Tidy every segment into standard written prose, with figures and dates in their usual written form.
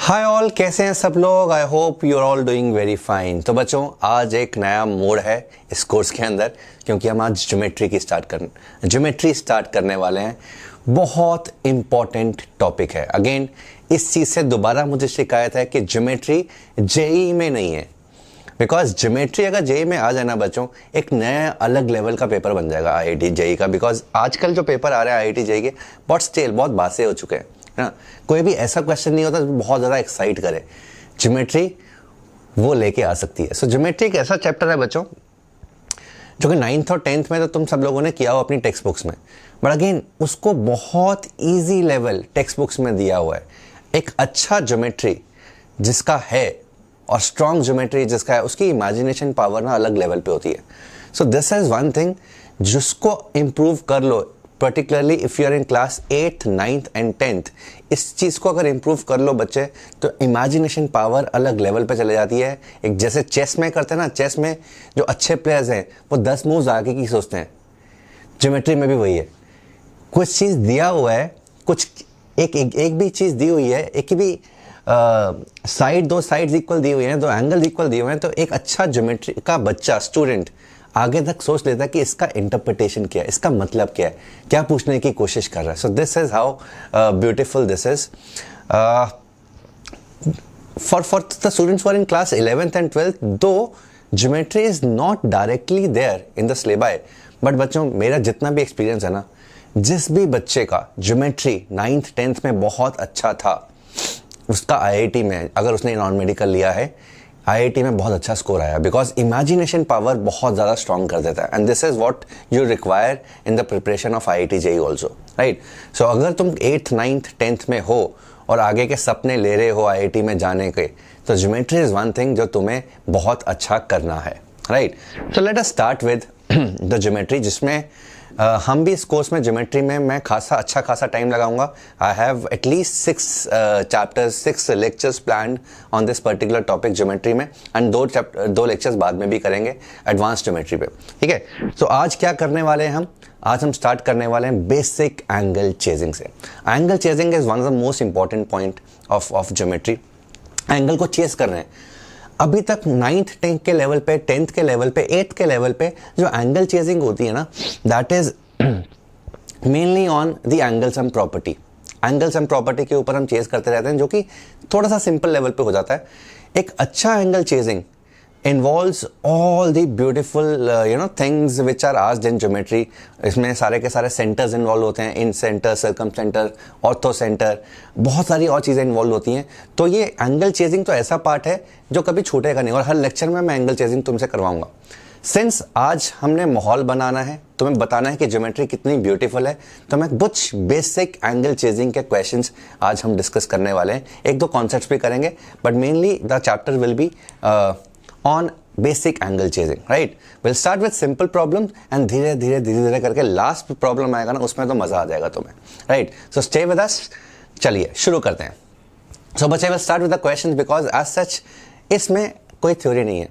Hi all, कैसे हैं सब लोग। I hope you are all doing very fine. तो बच्चों, आज एक नया मोड है इस कोर्स के अंदर, क्योंकि हम आज ज्योमेट्री स्टार्ट करने वाले हैं। बहुत इंपॉर्टेंट टॉपिक है। अगेन इस चीज़ से दोबारा मुझे शिकायत है कि ज्योमेट्री जेईई में नहीं है, बिकॉज ज्योमेट्री अगर जेईई में आ जाए ना बच्चों, एक नया अलग लेवल का पेपर बन जाएगा आईआईटी जेईई का। बिकॉज आजकल जो पेपर आ रहे हैं आईआईटी जेईई के, बहुत स्टेल, बहुत बासे हो चुके हैं ना। कोई भी ऐसा क्वेश्चन नहीं होता जो बहुत ज़्यादा एक्साइट करे। ज्योमेट्री वो लेके आ सकती है। सो ज्योमेट्री एक ऐसा चैप्टर है बच्चों जो कि 9th और 10th में तो तुम सब लोगों ने किया हो अपनी टेक्स्ट बुक्स में, बट अगेन उसको बहुत ईजी लेवल टेक्स्ट बुक्स में दिया हुआ है। एक अच्छा ज्योमेट्री जिसका है और स्ट्रॉन्ग ज्योमेट्री जिसका है, उसकी इमेजिनेशन पावर ना अलग लेवल पे होती है। So this is one thing जिसको इम्प्रूव कर लो, particularly if you are in class 8th, 9th and 10th। इस चीज़ को अगर इम्प्रूव कर लो बच्चे, तो इमेजिनेशन पावर अलग लेवल पे चले जाती है। एक जैसे चेस में करते हैं ना, चेस में जो अच्छे प्लेयर्स हैं वो 10 मूव्स आगे की सोचते हैं, ज्योमेट्री में भी वही है। कुछ चीज़ दिया हुआ है, कुछ एक भी चीज़ दी हुई है, एक भी साइड, दो साइड्स इक्वल दी हुई हैं, दो एंगल इक्वल दिए हुए हैं, तो एक अच्छा ज्योमेट्री का बच्चा, स्टूडेंट आगे तक सोच लेता है कि इसका इंटरप्रिटेशन क्या है, इसका मतलब क्या है, क्या पूछने की कोशिश कर रहा है। So this is how beautiful this is for the students who are in class 11th and 12th, though geometry is not directly there in the syllabi, but बच्चों मेरा जितना भी एक्सपीरियंस है ना, जिस भी बच्चे का ज्योमेट्री 9th 10th में बहुत अच्छा था, उसका आईआईटी में, अगर उसने नॉन मेडिकल लिया है, आईआईटी में बहुत अच्छा स्कोर आया, बिकॉज इमेजिनेशन पावर बहुत ज़्यादा स्ट्रॉन्ग कर देता है। And this is what you require in the preparation of IIT JEE also, right. So अगर तुम 8th 9th 10th में हो और आगे के सपने ले रहे हो आईआईटी में जाने के, तो ज्योमेट्री इज वन थिंग जो तुम्हें बहुत अच्छा करना है, right. So let us start with the geometry, जिसमें हम भी इस कोर्स में ज्योमेट्री में मैं अच्छा खासा टाइम लगाऊंगा। I have at least 6 lectures planned on this particular topic geometry में, एंड दो लेक्चर्स बाद में भी करेंगे एडवांस ज्योमेट्री पे, ठीक है। तो आज क्या करने वाले हैं आज हम स्टार्ट करने वाले हैं बेसिक एंगल चेजिंग से। Angle chasing is one of the most important point of geometry. Angle को चेज कर रहे हैं। अभी तक 9th 10th के लेवल पे, 10th के लेवल पे, 8th के लेवल पे जो एंगल चेजिंग होती है ना, that is mainly on the angle sum property. Angle sum property के ऊपर हम चेज करते रहते हैं, जो कि थोड़ा सा सिंपल लेवल पे हो जाता है। एक अच्छा angle chasing involves all the beautiful things which are asked in geometry। इसमें सारे के सारे सेंटर्स इन्वॉल्व होते हैं, incentre, circumcentre, orthocentre, बहुत सारी और चीज़ें इन्वॉल्व होती हैं। तो ये एंगल चेजिंग तो ऐसा पार्ट है जो कभी छूटेगा नहीं, और हर लेक्चर में मैं एंगल चेजिंग तुमसे करवाऊंगा। सिंस आज हमने माहौल बनाना है, तुम्हें बताना है कि ज्योमेट्री कितनी ब्यूटीफुल है, तो मैं कुछ बेसिक एंगल चेजिंग के क्वेश्चंस आज हम डिस्कस करने वाले हैं। एक दो कॉन्सेप्ट्स भी करेंगे, but mainly the chapter will be on basic angle chasing, right? We'll start with simple problems and धीरे धीरे करके लास्ट प्रॉब्लम आएगा ना, उसमें तो मजा आ जाएगा तुम्हें, right? So stay with us। चलिए शुरू करते हैं। So बच्चे will start with the questions because as such इसमें कोई थ्योरी नहीं है।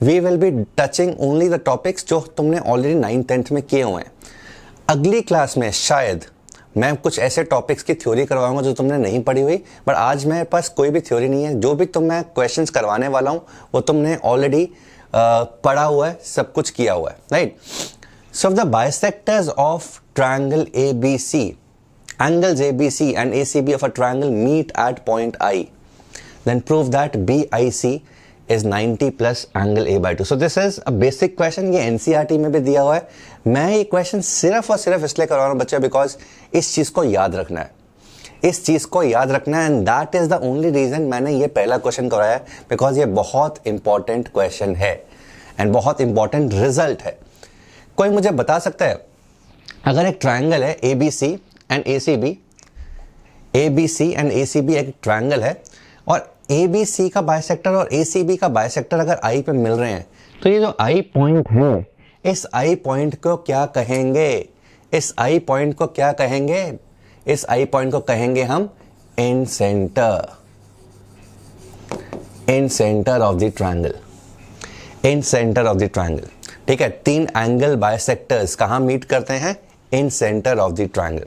We will be touching only the topics जो तुमने ऑलरेडी 9th 10th में किए हुए हैं। अगली क्लास में शायद मैं कुछ ऐसे टॉपिक्स की थ्योरी करवाऊंगा जो तुमने नहीं पढ़ी हुई, बट आज मेरे पास कोई भी थ्योरी नहीं है। जो भी मैं क्वेश्चंस करवाने वाला हूं वो तुमने ऑलरेडी पढ़ा हुआ है, सब कुछ किया हुआ है, right. So the bisectors of triangle ABC, angles ABC and ACB of a triangle meet at point I, then prove that BIC is 90 plus angle A/2। So this is a basic question। ये NCERT में भी दिया हुआ है। मैं ये question सिर्फ और सिर्फ इसलिए करवा रहा हूँ बच्चे, बिकॉज इस चीज़ को याद रखना है, इस चीज़ को याद रखना है, and that is the only reason मैंने ये पहला क्वेश्चन करवाया है, बिकॉज ये बहुत इंपॉर्टेंट क्वेश्चन है एंड बहुत इंपॉर्टेंट रिजल्ट है। कोई मुझे बता सकता है, अगर एक ट्राइंगल है ABC and ACB, ABC and ACB एक ट्राइंगल है, और ABC का बाइसेक्टर और ACB का बाइसेक्टर अगर I पे मिल रहे हैं, तो ये जो I पॉइंट है, इस I पॉइंट को क्या कहेंगे? इस I पॉइंट को क्या कहेंगे? इस I पॉइंट को कहेंगे हम incentre, incentre of the triangle, incentre of the triangle, ठीक है। तीन एंगल बाइसेक्टर्स कहां मीट करते हैं? Incentre of the triangle.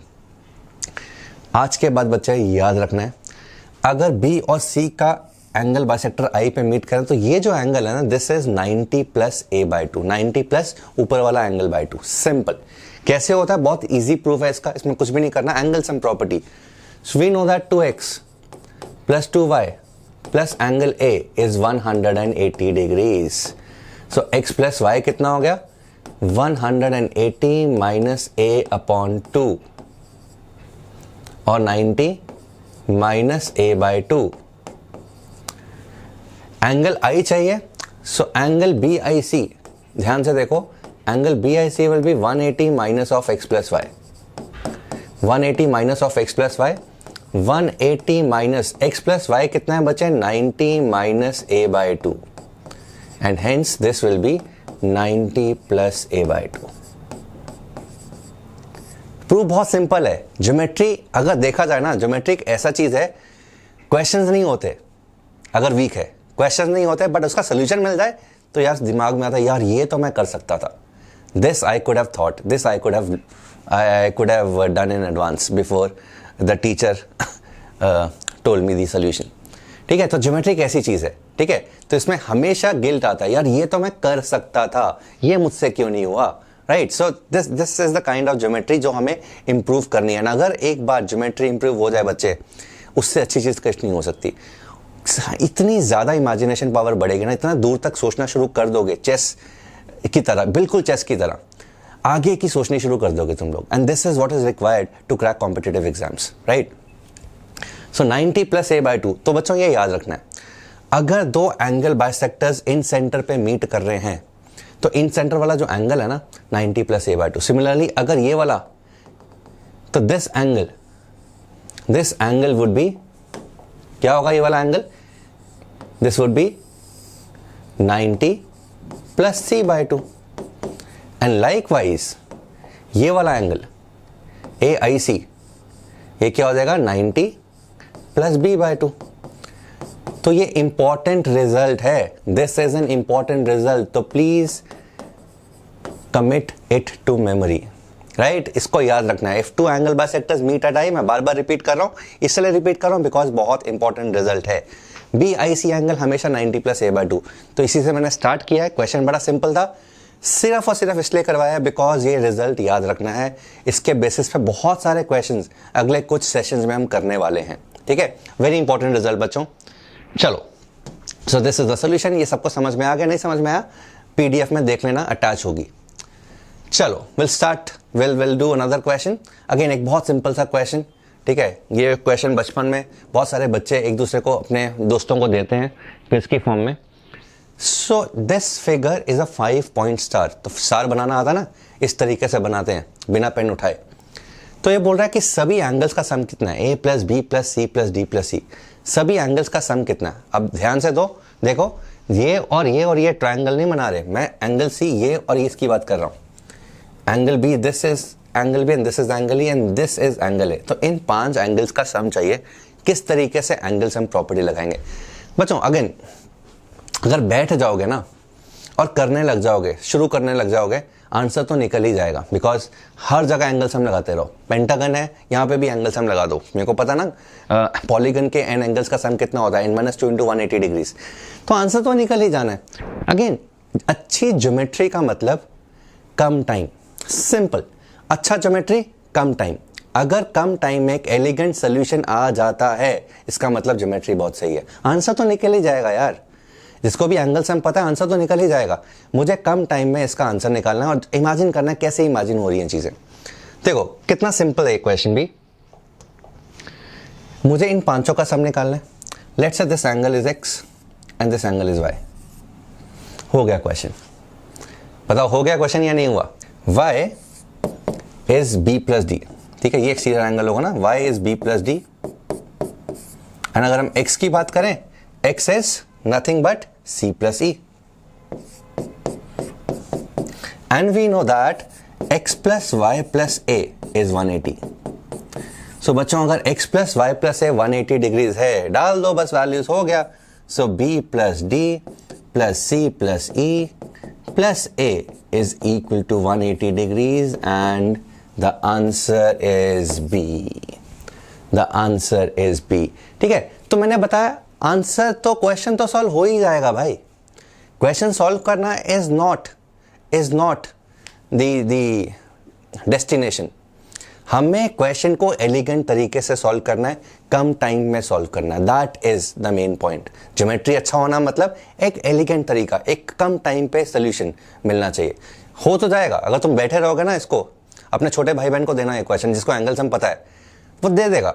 आज के बाद बच्चे याद रखना है, अगर बी और सी का एंगल बाइसेक्टर आई पे मीट करें तो ये जो एंगल है ना, this is 90 plus A by to, 90 plus ऊपर वाला एंगल बाई टू। सिंपल। कैसे होता है? बहुत इजी प्रूफ है इसका, इसमें कुछ भी नहीं करना, angle sum property. So we know that 2x plus 2y plus angle A is 180 degrees. So x plus y कितना हो गया? 180 माइनस ए अपॉन 2 और 90 minus A by two. Angle I चाहिए, so angle B I C, ध्यान से देखो, angle B I C will be 180 minus of X plus Y, 180 minus of X plus Y, 180 minus X plus Y कितना है बचे? 90 minus A by two, and hence this will be 90 plus A by two. Proof बहुत simple है। Geometry अगर देखा जाए ना, geometry एक ऐसा चीज है, क्वेश्चंस नहीं होते अगर वीक है, क्वेश्चंस नहीं होते, बट उसका सोल्यूशन मिल जाए तो यार दिमाग में आता है यार ये तो मैं कर सकता था, this I could have thought, this I could have done in advance before the teacher told me the solution. ठीक है, तो ज्योमेट्री एक ऐसी चीज है, ठीक है, तो इसमें हमेशा गिल्ट आता है, यार ये तो मैं कर सकता था, ये मुझसे क्यों नहीं हुआ, right. So this is the kind of geometry जो हमें इंप्रूव करनी है ना। अगर एक बार ज्योमेट्री इंप्रूव हो जाए बच्चे, उससे अच्छी चीज कुछ नहीं हो सकती। इतनी ज्यादा इमेजिनेशन पावर बढ़ेगी ना, इतना दूर तक सोचना शुरू कर दोगे, चेस की तरह, बिल्कुल चेस की तरह आगे की सोचनी शुरू कर दोगे तुम लोग, and this is what is required to crack competitive exams, right. So 90 plus A by two. तो बच्चों ये याद रखना है, अगर दो एंगल बाइसेक्टर्स इन सेंटर पे मीट कर रहे हैं तो इन सेंटर वाला जो एंगल है ना 90 plus A by to. Similarly अगर ये वाला, तो दिस एंगल वुड बी, क्या होगा ये वाला angle? This would be 90 plus C by two, and likewise ये वाला एंगल ए आई सी, ये क्या हो जाएगा? 90 प्लस बी बाई टू। तो ये इंपॉर्टेंट रिजल्ट है, this is an important result, तो please commit it to memory, right. इसको याद रखना है, if two angle bisectors meet at I, मैं बार बार रिपीट कर रहा हूं, इसलिए रिपीट कर रहा हूं बिकॉज बहुत इंपॉर्टेंट रिजल्ट है। बी आई सी एंगल हमेशा 90 प्लस ए बाई टू। तो इसी से मैंने स्टार्ट किया है, क्वेश्चन बड़ा सिंपल था, सिर्फ और सिर्फ इसलिए करवाया बिकॉज ये रिजल्ट याद रखना है। इसके बेसिस पे बहुत सारे क्वेश्चंस अगले कुछ सेशंस में हम करने वाले हैं, ठीक है। वेरी इंपॉर्टेंट रिजल्ट बच्चों। चलो, सो दिस इज द सोल्यूशन। ये सबको समझ में आ गया? नहीं समझ में आया? पीडीएफ में देख लेना, अटैच होगी। चलो, will do another question. Again एक बहुत सिंपल सा क्वेश्चन, ठीक है। ये क्वेश्चन बचपन में बहुत सारे बच्चे एक दूसरे को, अपने दोस्तों को देते हैं क्विज की फॉर्म में। So this figure is a 5 point star. तो स्टार बनाना आता ना, इस तरीके से बनाते हैं बिना पेन उठाए। तो ये बोल रहा है कि सभी एंगल्स का सम कितना है? A plus B plus C plus D plus C, सभी एंगल्स का सम कितना है? अब ध्यान से दो, देखो ये और ये ट्रायंगल नहीं बना रहे, मैं एंगल सी ये और ये इसकी बात कर रहा हूं। Angle B, this is angle B and this is angle E and this is angle A. तो इन 5 एंगल्स का सम चाहिए। किस तरीके से एंगल सम प्रॉपर्टी लगाएंगे बच्चों? अगेन अगर बैठ जाओगे ना और करने लग जाओगे, शुरू करने लग जाओगे, आंसर तो निकल ही जाएगा, बिकॉज हर जगह एंगल सम लगाते रहो। पेंटागन है, यहाँ पे भी एंगल सम लगा दो। मेरे को पता ना पॉलीगन के एन एंगल्स का सम कितना होता है, n-2 × 180 डिग्रीज। तो आंसर तो निकल ही जाना है। अगेन अच्छी ज्योमेट्री का मतलब कम टाइम, सिंपल। अच्छा ज्योमेट्री कम टाइम। अगर कम टाइम में एक एलिगेंट सोल्यूशन आ जाता है, इसका मतलब ज्योमेट्री बहुत सही है। आंसर तो निकल ही जाएगा यार, जिसको भी एंगल सम पता है आंसर तो निकल ही जाएगा। मुझे कम टाइम में इसका आंसर निकालना है और इमेजिन करना है कैसे इमेजिन हो रही हैं चीजें। देखो कितना सिंपल है क्वेश्चन भी। मुझे इन 5 का सम निकालना है। Let's say this angle is x and this angle is y. हो गया क्वेश्चन। बताओ हो गया क्वेश्चन या नहीं हुआ? y is b plus D, ठीक है, ये एक सीधा एंगल होगा ना, y is b plus D. And अगर हम x की बात करें, x is nothing but c plus e, and we know that x plus y plus a is 180. So बच्चों अगर x plus y plus a 180 degrees है, डाल दो बस वैल्यूज, हो गया। So b plus d plus c plus e plus a is equal to 180 degrees and the answer is b. The answer is b. ठीक है, तो मैंने बताया आंसर तो क्वेश्चन तो सॉल्व हो ही जाएगा भाई। क्वेश्चन सॉल्व करना इज नॉट द डेस्टिनेशन। हमें क्वेश्चन को एलिगेंट तरीके से सॉल्व करना है, कम टाइम में सॉल्व करना है, that is the main point. Geometry अच्छा होना मतलब एक एलिगेंट तरीका, एक कम टाइम पे सोल्यूशन मिलना चाहिए। हो तो जाएगा, अगर तुम बैठे रहोगे ना, इसको अपने छोटे भाई बहन को देना है क्वेश्चन जिसको एंगल्स हम पता है, वो दे देगा।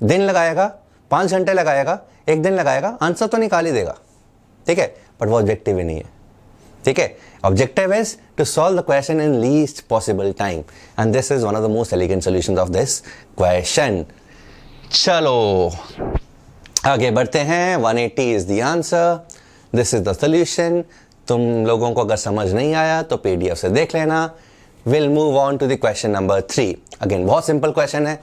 दिन लगाएगा, 5 घंटे लगाएगा, 1 दिन लगाएगा, आंसर तो निकाल ही देगा, ठीक है, बट वो ऑब्जेक्टिव ही नहीं है, ठीक है। Objective is to solve the question in least possible time and this is one of the most elegant solutions of this question. चलो आगे बढ़ते हैं। 180 is the answer, this is the solution. तुम लोगों को अगर समझ नहीं आया तो पीडीएफ से देख लेना। Will move on to the question number 3। Again बहुत सिंपल क्वेश्चन है।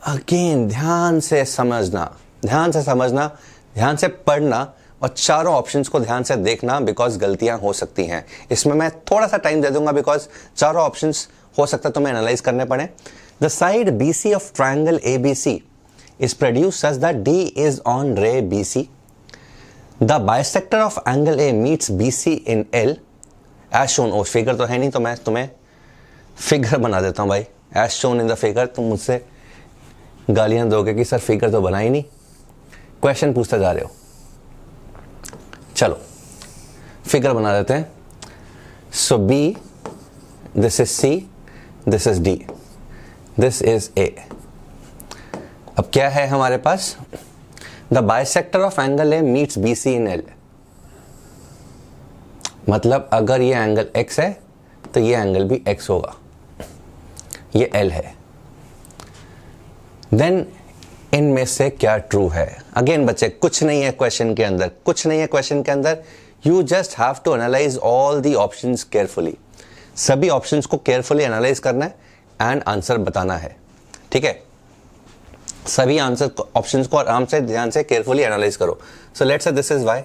अगेन ध्यान से समझना, ध्यान से पढ़ना और चारों ऑप्शंस को ध्यान से देखना, बिकॉज गलतियां हो सकती हैं। इसमें मैं थोड़ा सा टाइम दे दूंगा बिकॉज चारों ऑप्शंस हो सकता है तुम्हें एनालाइज करने पड़े। The side BC of triangle ABC is produced such that D is on ray BC. The bisector of angle A meets BC in L as shown। ओ फिगर तो है नहीं तो मैं तुम्हें फिगर बना देता हूं भाई। as shown in the figure। तुम मुझसे गालियां दोगे कि सर फिगर तो बना ही नहीं, क्वेश्चन पूछते जा रहे हो। चलो फिगर बना देते हैं। So B, this is C, this is D, this is A। अब क्या है हमारे पास? The bisector of angle A meets BC in L। मतलब अगर ये एंगल X है तो ये एंगल भी X होगा, ये L है। देन इनमें से क्या ट्रू है? अगेन बच्चे कुछ नहीं है क्वेश्चन के अंदर, you just have to analyse all the options carefully. सभी ऑप्शंस को केयरफुली एनालाइज करना है एंड आंसर बताना है, ठीक है। सभी आंसर ऑप्शंस को आराम से ध्यान से केयरफुली एनालाइज करो। So let's say this is y,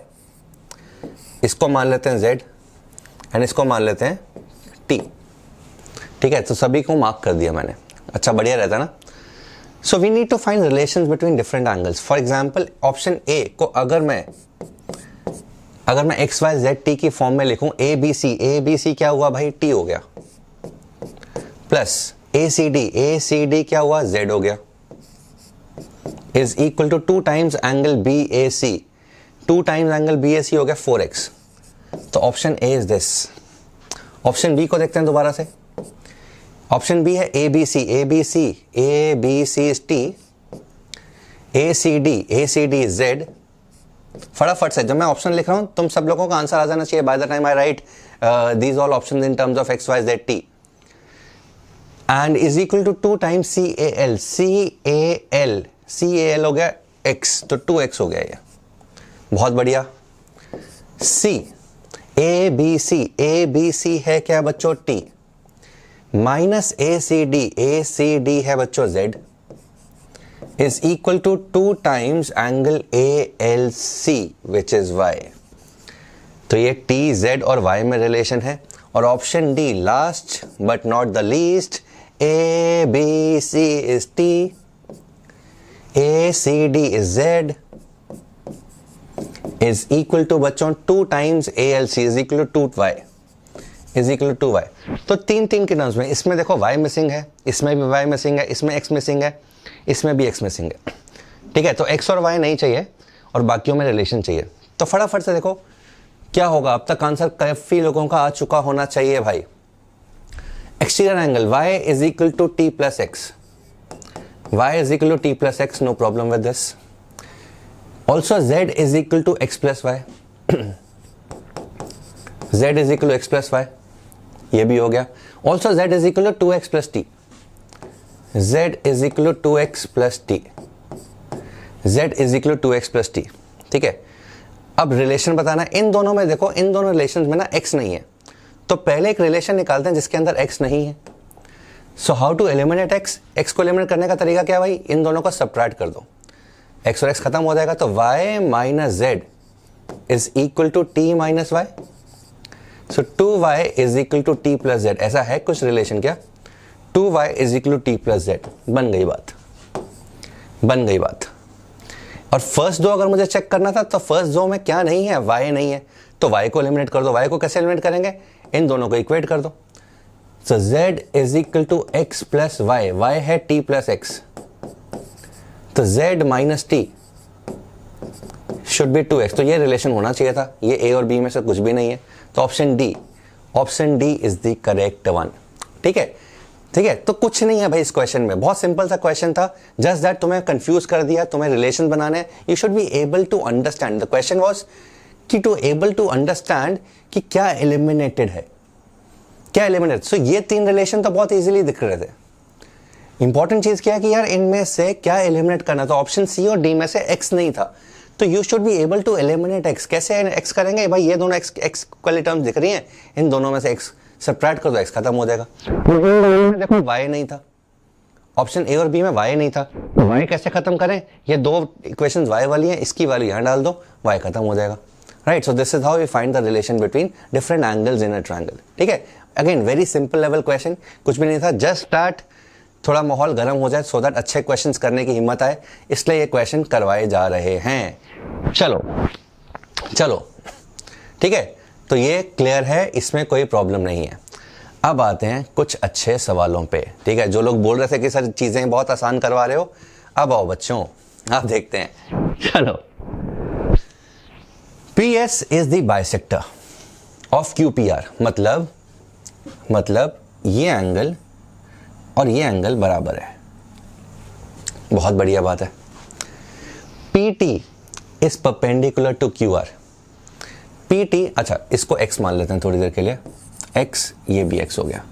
इसको मान लेते हैं z एंड इसको मान लेते हैं t, ठीक है। तो सभी को मार्क कर दिया मैंने, अच्छा बढ़िया रहता ना। So we need to find relations between different angles. For example, option A को अगर मैं x, y, z, t की फॉर्म में लिखूं, a b c क्या हुआ भाई? t हो गया, प्लस a c d क्या हुआ? z हो गया, is equal to 2 times angle BAC, 2 times angle BAC हो गया 4x। तो option A is this. Option B को देखते हैं दोबारा से। ऑप्शन B है ABC is T, ACD is Z। फटाफट से जब मैं ऑप्शन लिख रहा हूं तुम सब लोगों का आंसर आ जाना चाहिए by the time I write these all options in terms of x, y, z, t and is equal to 2 times CAL हो गया x, तो 2x हो गया ये, बहुत बढ़िया। C ABC है क्या बच्चों? T माइनस ACD है बच्चों Z, is equal to 2 times angle ALC which is Y। तो ये T, Z और Y में रिलेशन है। और option D last but not the least, ABC is T, ACD is Z is equal to बच्चों 2 times ALC is equal to 2y is equal to y। तो 3 की terms में इसमें देखो y मिसिंग है, इसमें भी y मिसिंग है, इसमें x मिसिंग है, इसमें भी x मिसिंग है, ठीक है। तो x और y नहीं चाहिए और बाकियों में रिलेशन चाहिए। तो फटाफट से देखो क्या होगा। अब तक आंसर काफी लोगों का आ चुका होना चाहिए भाई। Exterior angle y is equal to t plus x, y is equal to t plus x, no problem with this. Also z is equal to x plus y, z is equal to x plus y, ये भी हो गया। Also z is equal to 2x plus t, z is equal to 2x plus t, z is equal to 2x plus t, ठीक है। अब relation बताना, इन दोनों में देखो, इन दोनों रिलेशन में ना x नहीं है, तो पहले एक रिलेशन निकालते हैं जिसके अंदर x नहीं है। So how to eliminate x? x को एलिमिनेट करने का तरीका क्या भाई? इन दोनों को सबट्रैक्ट कर दो, x और x खत्म हो जाएगा, तो y minus z is equal to t minus y. So 2y is equal to t plus z, ऐसा है कुछ रिलेशन क्या? 2y is equal to t plus z, बन गई बात। और फर्स्ट दो अगर मुझे चेक करना था तो फर्स्ट दो में क्या नहीं है, y नहीं है, तो y को एलिमिनेट कर दो। y को कैसे एलिमिनेट करेंगे, इन दोनों को इक्वेट कर दो। So z is equal to x plus y, y है t प्लस x, तो z minus t should be 2x। तो ये रिलेशन होना चाहिए था, ये a और b में से कुछ भी नहीं है, तो option D is the correct one. ठीक है, ठीक है, तो कुछ नहीं है भाई इस क्वेश्चन में, बहुत सिंपल सा क्वेश्चन था, जस्ट दैट तुम्हें कंफ्यूज कर दिया, तुम्हें रिलेशन बनाने, you should be able to understand. The question was कि टू एबल टू अंडरस्टैंड कि क्या एलिमिनेटेड है, क्या एलिमिनेट। सो ये तीन रिलेशन तो बहुत इजीली दिख रहे थे। इंपॉर्टेंट चीज क्या है कि यार इनमें से क्या एलिमिनेट करना, तो ऑप्शन सी और डी में से एक्स नहीं था, तो you should be able to eliminate x. कैसे एक्स करेंगे भाई, ये दोनों एक्स वाली टर्म्स दिख रही हैं, इन दोनों में से एक्स सबट्रैक्ट कर दो, एक्स खत्म हो जाएगा। देखो वाई नहीं था, ऑप्शन ए और बी में वाई नहीं था, तो वाई कैसे खत्म करें, ये दो इक्वेशंस वाई वाली हैं, इसकी वैल्यू यहाँ डाल दो, वाई खत्म हो जाएगा। Right, so this is how we find the relation between different angles in a triangle. ठीक है, again very simple level question, कुछ भी नहीं था, जस्ट स्टार्ट थोड़ा माहौल गर्म हो जाए सो दैट अच्छे क्वेश्चंस करने की हिम्मत आए, इसलिए ये क्वेश्चन करवाए जा रहे हैं। चलो चलो ठीक है, तो ये क्लियर है, इसमें कोई प्रॉब्लम नहीं है। अब आते हैं कुछ अच्छे सवालों पे। ठीक है, जो लोग बोल रहे थे कि सर चीजें बहुत आसान करवा रहे हो, अब आओ बच्चों, आप देखते हैं। चलो, PS is the bisector of QPR, मतलब ये एंगल और ये एंगल बराबर है। बहुत बढ़िया बात है। PT is perpendicular to QR। PT, अच्छा इसको x मान लेते हैं थोड़ी देर के लिए, x, ये भी x हो गया।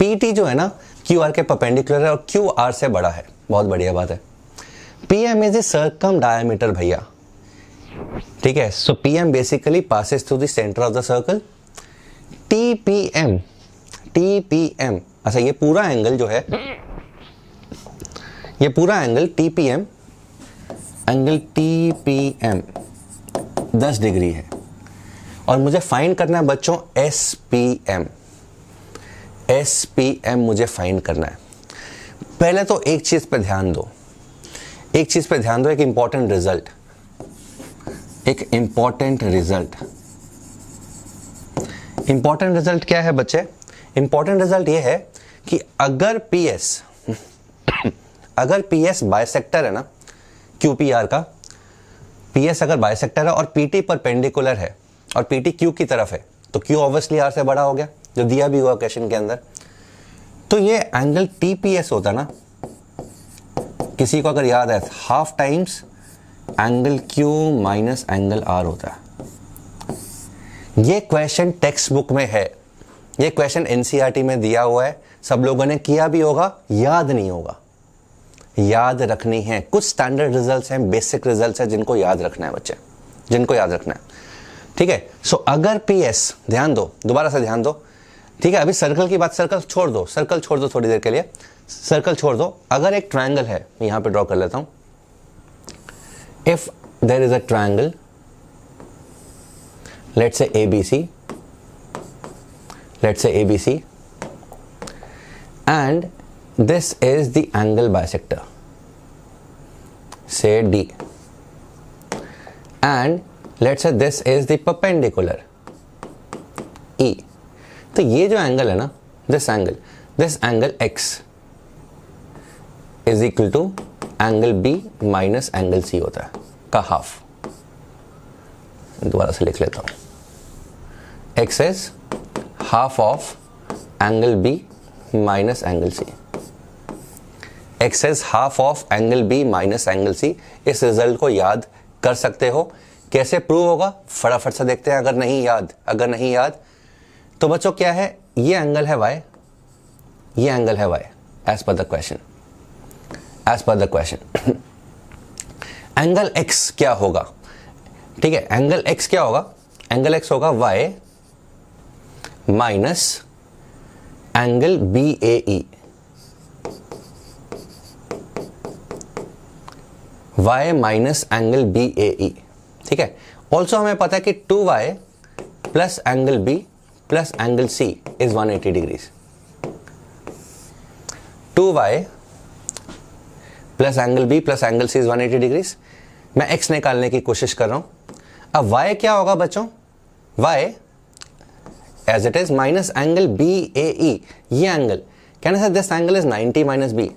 PT जो है ना QR के परपेंडिकुलर है और QR से बड़ा है, बहुत बढ़िया बात है। PM is the circum diameter भैया। ठीक है, सो PM basically passes through the centre of the circle. TPM, अच्छा ये पूरा एंगल जो है, ये पूरा angle TPM, angle TPM 10 degree है, और मुझे फाइंड करना है बच्चों SPM मुझे फाइंड करना है। पहले तो एक चीज पे ध्यान दो, एक इंपॉर्टेंट रिजल्ट क्या है बच्चे? इंपॉर्टेंट रिजल्ट ये है कि अगर PS बाइसेक्टर है ना QPR का, PS अगर बाइसेक्टर है और PT परपेंडिकुलर है और PT Q की तरफ है, तो Q ऑब्वियसली R से बड़ा हो गया, जो दिया भी हुआ क्वेश्चन के अंदर। तो ये एंगल TPS होता ना, किसी को अगर याद है, half times angle Q minus angle R होता है। ये क्वेश्चन टेक्स्ट बुक में है, ये क्वेश्चन NCERT में दिया हुआ है, सब लोगों ने किया भी होगा, याद नहीं होगा, याद रखनी है। कुछ स्टैंडर्ड रिजल्ट्स हैं, बेसिक रिजल्ट्स हैं, जिनको याद रखना है बच्चे, जिनको याद रखना है। ठीक है, सो अगर PS, ध्यान दो, दोबारा से ध्यान दो। ठीक है, अभी सर्कल की बात, सर्कल छोड़ दो थोड़ी देर के लिए, सर्कल छोड़ दो। अगर एक ट्रायंगल है, मैं यहां पे ड्रॉ कर लेता हूं। If there is a triangle, let's say ABC, and this is the angle bisector, say D, and let's say this is the perpendicular E। तो ये जो एंगल है ना, this angle X is equal to angle B minus angle C होता है का half. दोबारा से लिख लेता हूं, X is half of angle B minus angle C। X is half of angle B minus angle C। इस रिजल्ट को याद कर सकते हो। कैसे प्रूव होगा, फटाफट से देखते हैं। अगर नहीं याद तो बच्चों क्या है, ये एंगल है Y, ये एंगल है Y as per the question. Angle X क्या होगा? ठीक है, एंगल X क्या होगा? एंगल X होगा Y minus angle BAE, y minus angle BAE। ठीक है, ऑल्सो हमें पता है कि 2y plus angle B plus angle C is 180 degrees. 2y plus angle B plus angle C is 180 degrees. मैं x निकालने की कोशिश कर रहा हूं। अब y क्या होगा बच्चों, y as it is minus angle BAE, ये angle, can I say this angle is 90 minus B,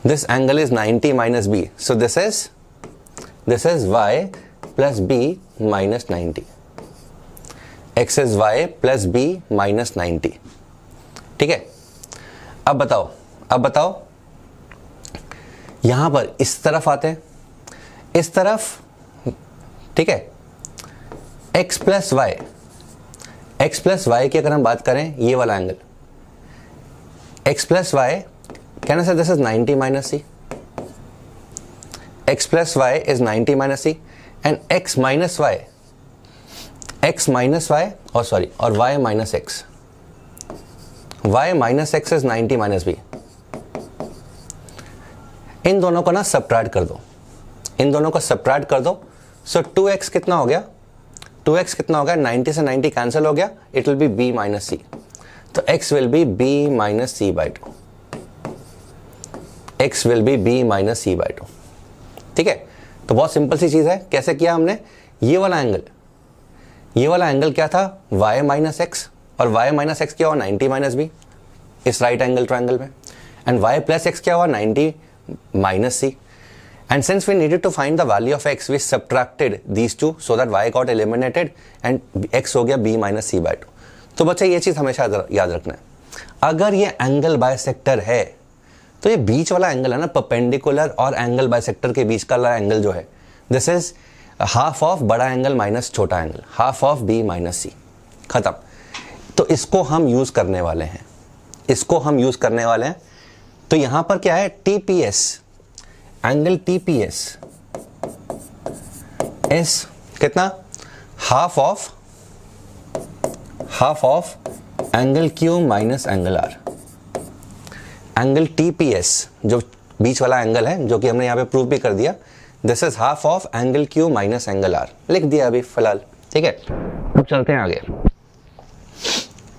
this angle is 90 minus B, so this is y plus B minus 90, x is y plus B minus 90, ठीक है। अब बताओ यहां पर इस तरफ आते हैं, इस तरफ, ठीक है, x प्लस वाई की अगर हम बात करें, ये वाला angle x plus y, can I say this is 90 minus C? X plus y is 90 minus C and x minus y और y minus x. y minus x is 90 minus B. इन दोनों को ना सब्ट्रैक्ट कर दो, सो 2x कितना हो गया, 90 से 90 कैंसिल हो गया, it will be b minus c, तो x will be b minus c by 2, x will be b minus c by 2, ठीक है। तो बहुत सिंपल सी चीज है, कैसे किया हमने, ये वाला एंगल क्या था, y माइनस एक्स, और y माइनस एक्स क्या हुआ, 90 माइनस b इस राइट एंगल ट्रायंगल में, एंड y प्लस एक्स क्या हुआ, 90 minus c, and since we needed to find the value of x, we subtracted these two so that y got eliminated and x हो गया b minus c by 2। तो बच्चे ये चीज हमेशा याद रखना है, अगर ये एंगल बाइसेक्टर है तो ये बीच वाला एंगल है ना, परपेंडिकुलर और एंगल बाइसेक्टर के बीच का एंगल जो है, दिस इज हाफ ऑफ बड़ा एंगल माइनस छोटा angle, half of b minus C, खत्म। तो इसको हम यूज करने वाले हैं, तो यहां पर क्या है, TPS, एंगल TPS इज कितना, half of angle Q minus angle R। Angle TPS जो बीच वाला एंगल है, जो कि हमने यहां पे प्रूव भी कर दिया, this is half of angle Q minus angle R, लिख दिया अभी फिलहाल, ठीक है। अब चलते हैं आगे,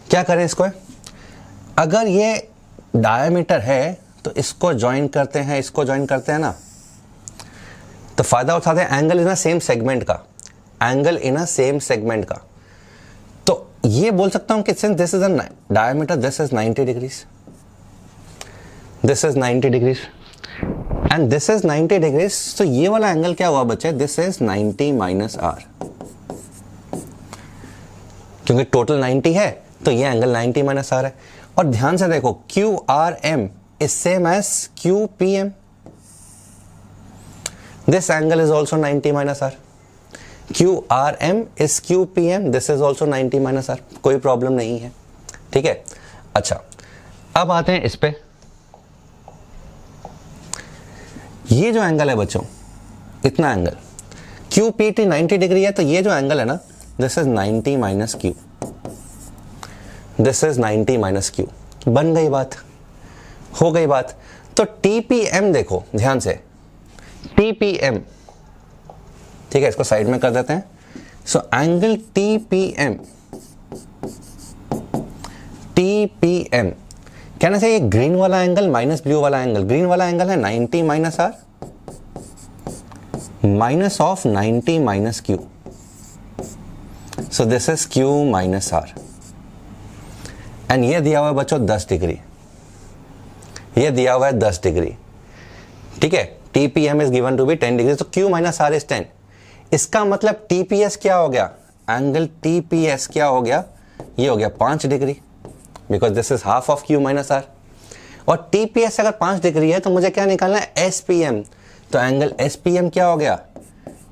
क्या करें इसको, अगर ये डायमीटर है तो इसको ज्वाइन करते हैं ना, तो फायदा उठाते हैं angle in a same segment का, तो ये बोल सकता हूं कि since this is a diameter, this is 90 degrees, and this is 90 degrees, तो ये वाला एंगल क्या हुआ बच्चे, दिस इज 90 माइनस R, क्योंकि टोटल 90 है तो ये एंगल 90 माइनस R है। और ध्यान से देखो, QRM is same as QPM, this angle is also 90 minus R, QRM is QPM, this is also 90 minus R, कोई प्रॉब्लम नहीं है, ठीक है। अच्छा, अब आते हैं इस पे, ये जो एंगल है बच्चों, इतना एंगल QPT 90 डिग्री है, तो ये जो एंगल है ना, this is 90 minus Q, this is 90 minus Q, बन गई बात, हो गई बात। तो TPM देखो ध्यान से, TPM, ठीक है, इसको साइड में कर देते हैं, सो एंगल TPM कहने से ये ग्रीन वाला एंगल माइनस ब्लू वाला एंगल, ग्रीन वाला एंगल है 90 minus R minus of 90 minus Q, so this is Q minus R, and ये दिया हुआ है बच्चों 10 डिग्री, ये दिया हुआ है 10 डिग्री, ठीक है। TPM is given to be 10 degree, तो Q माइनस R इज 10, इसका मतलब TPS क्या हो गया, एंगल TPS क्या हो गया, ये हो गया 5 degree, because this is half of Q minus R, और TPS अगर 5 डिग्री है तो मुझे क्या निकालना है, SPM, तो एंगल SPM क्या हो गया,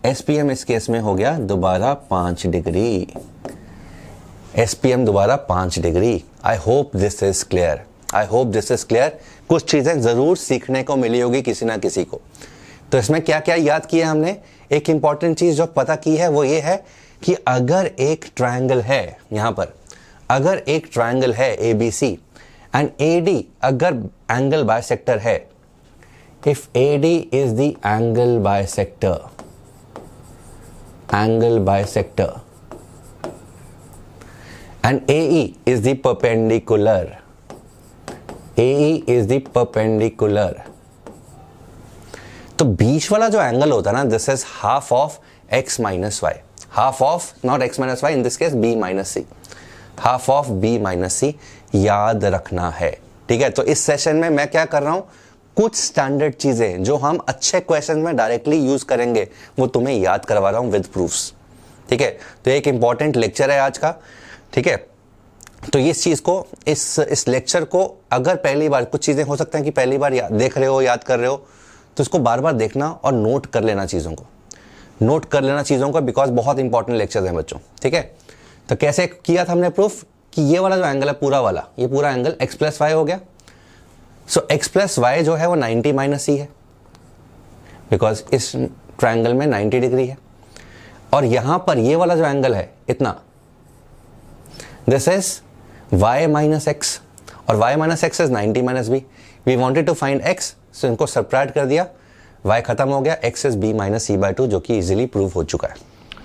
SPM इस केस में हो गया दोबारा 5 डिग्री, SPM दोबारा 5 degree. I hope this is clear, कुछ चीजें जरूर सीखने को मिली होगी किसी ना किसी को। तो इसमें क्या क्या याद किया हमने, एक इंपॉर्टेंट चीज जो पता की है वो ये है कि अगर एक ट्रायंगल है, यहां पर अगर एक ट्रायंगल है ABC एंड AD अगर एंगल बाइसेक्टर है, if AD is the angle bisector and AE is the perpendicular, तो बीच वाला जो एंगल होता है ना, this is half of x minus Y, half of not x minus Y, in this case b minus C, half of b minus C याद रखना है। ठीक है, तो इस सेशन में मैं क्या कर रहा हूं, कुछ स्टैंडर्ड चीजें जो हम अच्छे क्वेश्चन में डायरेक्टली यूज करेंगे वो तुम्हें याद करवा रहा हूं विद प्रूफ्स। ठीक है, तो एक इंपॉर्टेंट लेक्चर है आज का। ठीक है, तो इस चीज को, इस लेक्चर को अगर पहली बार, कुछ चीजें हो सकते हैं कि पहली बार देख रहे हो, याद कर रहे हो, तो इसको बार बार देखना और नोट कर लेना चीजों को, नोट कर लेना चीजों को, बिकॉज बहुत इंपॉर्टेंट लेक्चर हैं बच्चों। ठीक है, तो कैसे किया था हमने प्रूफ कि ये वाला जो एंगल है पूरा वाला, ये पूरा एंगल x प्लस वाई हो गया। सो x प्लस वाई जो है वो 90 माइनस सी है, बिकॉज इस ट्रायंगल में 90 डिग्री है। और यहां पर ये वाला जो एंगल है इतना, this is y minus x, और y minus x is 90 minus b. We wanted to find x, so इनको सबट्रैक्ट कर दिया, y खत्म हो गया, x is b minus c by 2, जो कि इजिली प्रूव हो चुका है।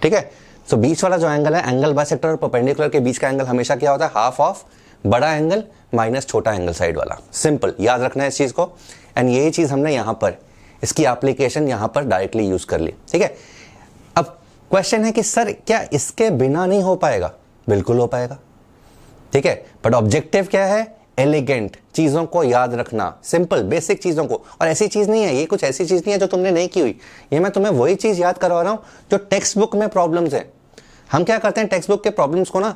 ठीक है, तो बीच वाला जो एंगल है, एंगल बाइसेक्टर और परपेंडिकुलर के बीच का एंगल हमेशा क्या होता है, हाफ ऑफ बड़ा एंगल माइनस छोटा एंगल साइड वाला। सिंपल, याद रखना है इस चीज को। एंड यही चीज हमने यहां पर, इसकी एप्लीकेशन यहां पर डायरेक्टली यूज कर ली। ठीक है, अब क्वेश्चन है कि सर क्या इसके बिना नहीं हो पाएगा? बिल्कुल हो पाएगा। ठीक है, बट ऑब्जेक्टिव क्या है, एलिगेंट चीजों को याद रखना, सिंपल बेसिक चीजों को। और ऐसी चीज नहीं है, ये कुछ ऐसी चीज नहीं है जो तुमने नहीं की हुई, ये मैं तुम्हें वही चीज याद करवा रहा हूं जो टेक्स्ट बुक में प्रॉब्लम्स है। हम क्या करते हैं, टेक्स्ट बुक के प्रॉब्लम्स को ना,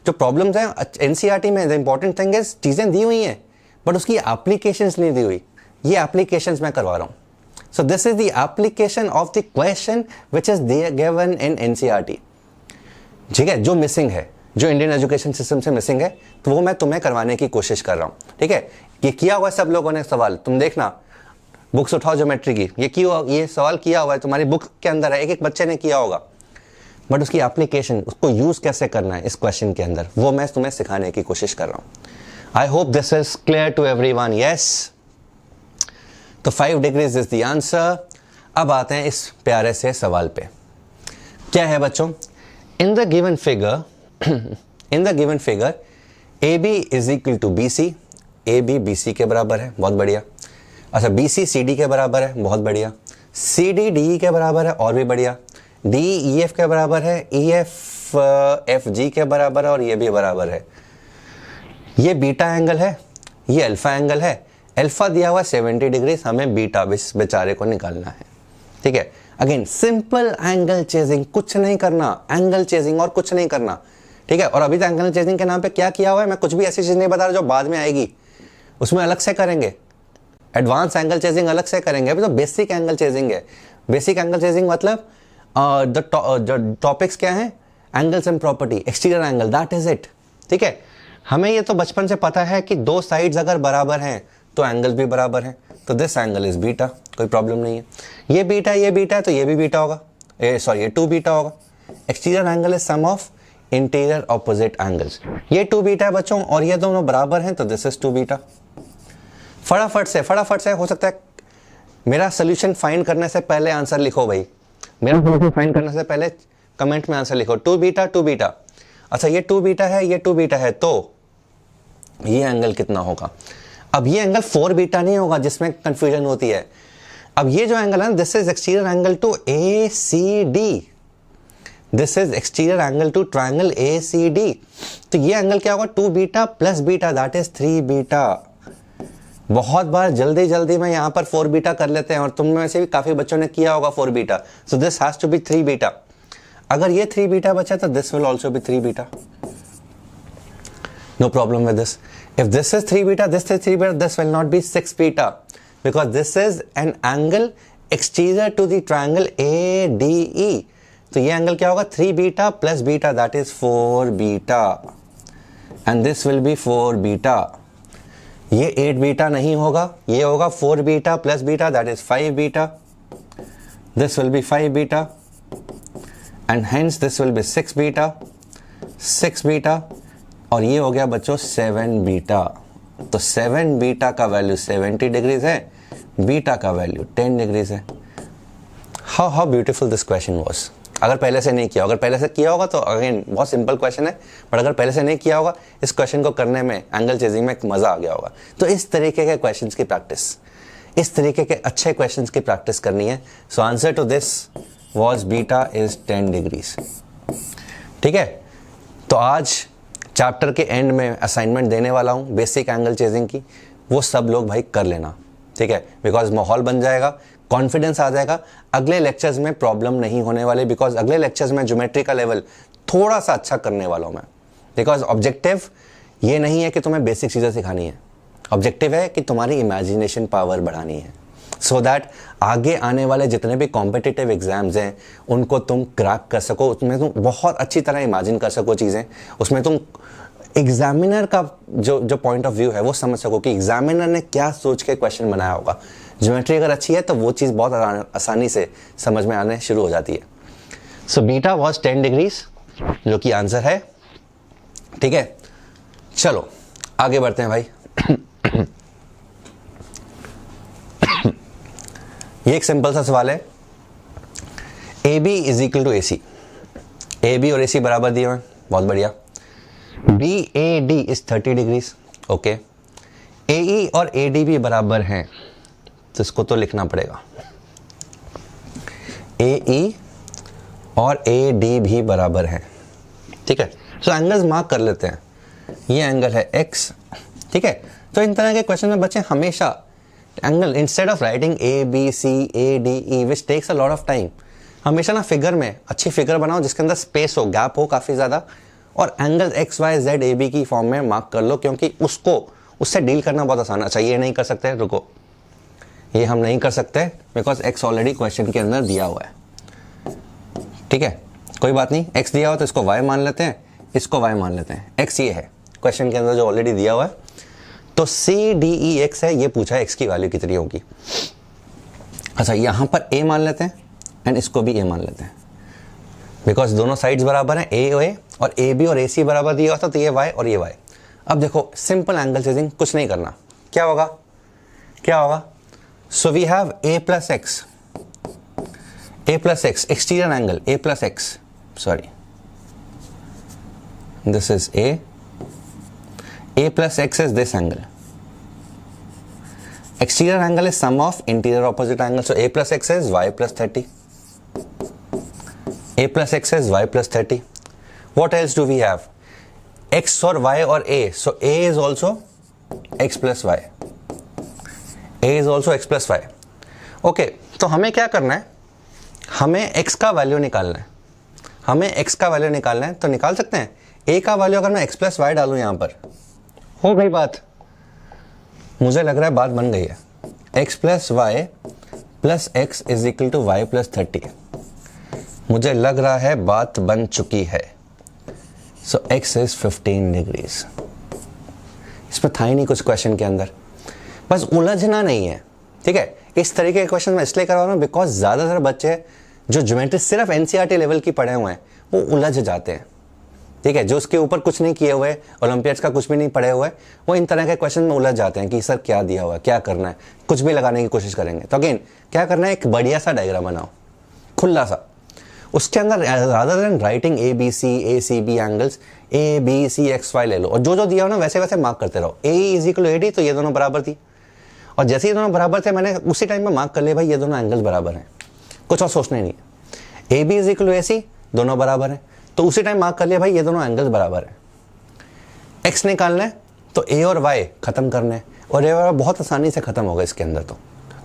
जो प्रॉब्लम्स हैं एनसीईआरटी में, द इंपॉर्टेंट थिंग इज चीजें दी हुई हैं बट उसकी एप्लीकेशंस नहीं दी हुई, ये एप्लीकेशंस मैं करवा रहा हूं। सो this is the application of the question which is given in NCERT. ठीक है, जो मिसिंग है, जो इंडियन एजुकेशन सिस्टम से मिसिंग है, तो वो मैं तुम्हें करवाने की कोशिश कर रहा हूं। ठीक है, ये किया हुआ है सब लोगों ने सवाल, तुम देखना, बुक्स उठाओ ज्योमेट्री की, ये सवाल किया हुआ है, तुम्हारी बुक के अंदर है, एक एक बच्चे ने किया होगा, बट उसकी एप्लीकेशन, उसको यूज कैसे करना है इस क्वेश्चन के अंदर, वो मैं तुम्हें सिखाने की कोशिश कर रहा हूं। I hope this is clear to everyone. Yes, तो 5 डिग्रीज इज द आंसर। अब आते हैं इस प्यारे से सवाल पे। क्या है बच्चों, in the given figure AB is equal to BC, AB BC के बराबर है, बहुत बढ़िया। अच्छा, BC CD के बराबर है, बहुत बढ़िया। CD DE के बराबर है, और भी बढ़िया। DE EF के बराबर है, EF FG के बराबर है, और ये भी बराबर है। ये बीटा एंगल है, ये अल्फा एंगल है। अल्फा दिया हुआ 70 डिग्री, हमें बीटा बेचारे को निकालना है। ठीक है, अगेन सिंपल एंगल चेजिंग, कुछ नहीं करना, एंगल चेजिंग और कुछ नहीं करना। ठीक है, और अभी तो एंगल चेजिंग के नाम पे क्या किया हुआ है, मैं कुछ भी ऐसी चीज नहीं बता रहा जो बाद में आएगी, उसमें अलग से करेंगे। एडवांस एंगल चेजिंग अलग से करेंगे, अभी तो बेसिक एंगल चेजिंग है। बेसिक एंगल चेजिंग मतलब टॉपिक्स क्या है, angles and property, exterior angle, that is it. ठीक है, हमें ये तो बचपन से पता है कि दो साइड्स अगर बराबर हैं तो एंगल भी बराबर हैं, तो दिस एंगल इज बीटा, कोई प्रॉब्लम नहीं है। ये बीटा है तो ये भी बीटा होगा, सॉरी ये 2 बीटा होगा। Exterior angle is sum of interior opposite angles, ये 2 बीटा है बच्चों, और ये दोनों बराबर हैं, तो दिस इज 2 बीटा। फटाफट से हो सकता है मेरा सोल्यूशन फाइंड करने से पहले आंसर लिखो भाई, मेरा सोल्यूशन फाइंड करने से पहले कमेंट में आंसर लिखो, 2 बीटा। अच्छा, ये 2 बीटा है, ये 2 बीटा है, तो ये एंगल कितना होगा? अब ये एंगल 4 बीटा नहीं होगा, जिसमें कंफ्यूजन होती है। अब ये जो एंगल है, this is exterior angle to ACD, this is exterior angle to triangle ACD, तो ये एंगल क्या होगा, 2 beta plus beta, that is 3 beta. बहुत बार जल्दी में यहां पर 4 बीटा कर लेते हैं, और तुम में से भी काफी बच्चों ने किया होगा 4 beta, so this has to be 3 beta. अगर ये 3 बीटा बचा तो this will also be 3 beta, no problem with this. If this is 3 beta, this is 3 beta, this will not be 6 beta, because this is an angle exterior to the triangle ADE. तो ये angle क्या होगा, 3 beta plus beta, that is 4 beta, and this will be 4 beta. ये 8 beta नहीं होगा, ये होगा 4 beta plus beta, that is 5 beta. This will be 5 beta, and hence this will be 6 beta, और ये हो गया बच्चों 7 बीटा। तो 7 बीटा का वैल्यू 70 डिग्रीज है, बीटा का वैल्यू 10 डिग्रीज है। How beautiful this question was. अगर पहले से नहीं किया, अगर पहले से किया होगा तो अगेन बहुत सिंपल क्वेश्चन है, बट अगर पहले से नहीं किया होगा, इस क्वेश्चन को करने में, एंगल चेजिंग में मजा आ गया होगा। तो इस तरीके के क्वेश्चंस की प्रैक्टिस, इस तरीके के अच्छे क्वेश्चंस की प्रैक्टिस करनी है. So answer to this was beta is 10 degrees. ठीक है, तो आज चैप्टर के एंड में असाइनमेंट देने वाला हूं बेसिक एंगल चेजिंग की. वो सब लोग भाई कर लेना, ठीक है, बिकॉज माहौल बन जाएगा, कॉन्फिडेंस आ जाएगा. अगले लेक्चर्स में प्रॉब्लम नहीं होने वाली, बिकॉज अगले लेक्चर्स में ज्योमेट्री का लेवल थोड़ा सा अच्छा करने वाला हूं मैं. बिकॉज ऑब्जेक्टिव ये नहीं है कि तुम्हें बेसिक चीज़ें सिखानी है, ऑब्जेक्टिव है कि तुम्हारी इमेजिनेशन पावर बढ़ानी है, सो दैट आगे आने वाले जितने भी कॉम्पिटिटिव एग्जाम्स हैं उनको तुम क्रैक कर सको, उसमें तुम बहुत अच्छी तरह इमेजिन कर सको चीज़ें, उसमें तुम एग्जामिनर का जो पॉइंट ऑफ व्यू है वो समझ सको कि एग्जामिनर ने क्या सोच के क्वेश्चन बनाया होगा. ज्योमेट्री अगर अच्छी है तो वो चीज़ बहुत आसानी से समझ में आने शुरू हो जाती है. सो बीटा वॉज 10 डिग्रीज, जो कि आंसर है. ठीक है, चलो आगे बढ़ते हैं भाई. ये एक सिंपल सा सवाल है. A B is equal to A C. A B और ए सी बराबर दिए हुए, बहुत बढ़िया. B A D is 30 degrees. Okay, A E और ए डी भी बराबर हैं, तो इसको तो लिखना पड़ेगा. ए ई और ए डी भी बराबर हैं. ठीक है, तो एंगल्स मार्क कर लेते हैं. ये एंगल है x. ठीक है, तो इन तरह के क्वेश्चन में बच्चे हमेशा angle instead of writing A B C A D E which takes a lot of time, हमेशा ना फिगर में अच्छी फिगर बनाओ जिसके अंदर स्पेस हो, गैप हो काफ़ी ज़्यादा, और angle x y z A B की फॉर्म में मार्क कर लो, क्योंकि उससे डील करना बहुत आसान है. अच्छा, ये नहीं कर सकते, रुको, ये हम नहीं कर सकते बिकॉज एक्स ऑलरेडी क्वेश्चन के अंदर दिया हुआ है. ठीक है, कोई बात नहीं, एक्स दिया हुआ तो इसको वाई मान लेते हैं, इसको वाई मान लेते हैं. एक्स ये है क्वेश्चन के अंदर जो ऑलरेडी दिया हुआ है, तो सी डी ई एक्स है. ये पूछा है एक्स की वैल्यू कितनी होगी. अच्छा, यहाँ पर ए मान लेते हैं एंड इसको भी ए मान लेते हैं, बिकॉज दोनों साइड्स बराबर हैं, ए और ए बी और ए सी बराबर दिया हुआ था, तो ये वाई और ये वाई. अब देखो सिंपल एंगल चेजिंग, कुछ नहीं करना. क्या होगा, क्या होगा? So we have a plus x, exterior angle a plus x, sorry this is a plus x is this angle. Exterior angle is sum of interior opposite angle, so a plus x is y plus 30. A plus x is y plus 30. What else do we have? X or y or a, so a is also x plus y. A is also x plus y. Okay, तो हमें क्या करना है, हमें x का value निकालना है. हमें x का वैल्यू निकालना है, तो निकाल सकते हैं. a का वैल्यू अगर मैं x प्लस वाई डालूं, यहां पर हो गई बात. मुझे लग रहा है बात बन गई है. x plus y plus x is equal to y plus 30. मुझे लग रहा है बात बन चुकी है. सो x इज 15 डिग्रीज. इसमें था ही नहीं कुछ क्वेश्चन के अंदर, बस उलझना नहीं है. ठीक है, इस तरीके के क्वेश्चन मैं इसलिए करवा रहा हूं बिकॉज ज्यादातर बच्चे जो ज्योमेट्री सिर्फ एनसीईआरटी लेवल की पढ़े हुए हैं वो उलझ जाते हैं. ठीक है, जो उसके ऊपर कुछ नहीं किए हुए, ओलंपियाड्स का कुछ भी नहीं पढ़े हुए, वो इन तरह के क्वेश्चन में उलझ जाते हैं कि सर क्या दिया हुआ है, क्या करना है, कुछ भी लगाने की कोशिश करेंगे. तो अगेन क्या करना है, एक बढ़िया सा डायग्राम बनाओ, खुला सा. उसके अंदर rather than writing A B C B angles, A B C x y ले लो और जो जो दिया हो ना वैसे वैसे मार्क करते रहो. A is equal to A D, तो ये दोनों बराबर थी, और जैसे ही दोनों बराबर थे मैंने उसी टाइम में मार्क कर लिया भाई ये दोनों एंगल्स बराबर हैं, कुछ और सोचना ही नहीं है. A B is equal to A C, दोनों बराबर हैं, तो उसी टाइम मार्क कर लिया भाई ये दोनों एंगल्स बराबर है. एक्स निकालना है तो ए और वाई खत्म करना है, और ये बहुत आसानी से खत्म होगा इसके अंदर.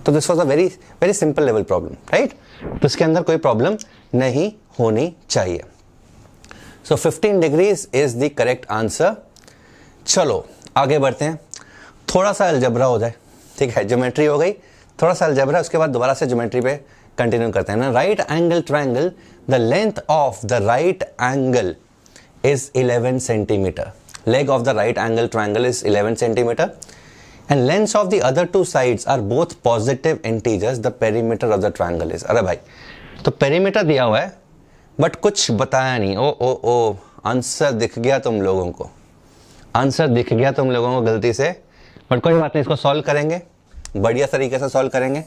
तो this was a very very simple level problem, right. तो इसके अंदर कोई प्रॉब्लम नहीं होनी चाहिए. सो 15 degrees is the correct answer. चलो आगे बढ़ते हैं, थोड़ा सा अलजबरा हो जाए. ठीक है, ज्योमेट्री हो गई, थोड़ा सा अलजबरा, उसके बाद दोबारा से ज्योमेट्री पे कंटिन्यू करते हैं ना. Right angle triangle, the length of the right angle is 11 centimeter. Leg of the right angle triangle is 11 centimeter and lengths of the other two sides are both positive integers. The perimeter of the triangle is, अरे भाई तो perimeter दिया हुआ है but कुछ बताया नहीं. ओ answer दिख गया तुम लोगों को, आंसर दिख गया तुम लोगों को गलती से, बट कोई बात नहीं, इसको सॉल्व करेंगे, बढ़िया तरीके से सॉल्व करेंगे.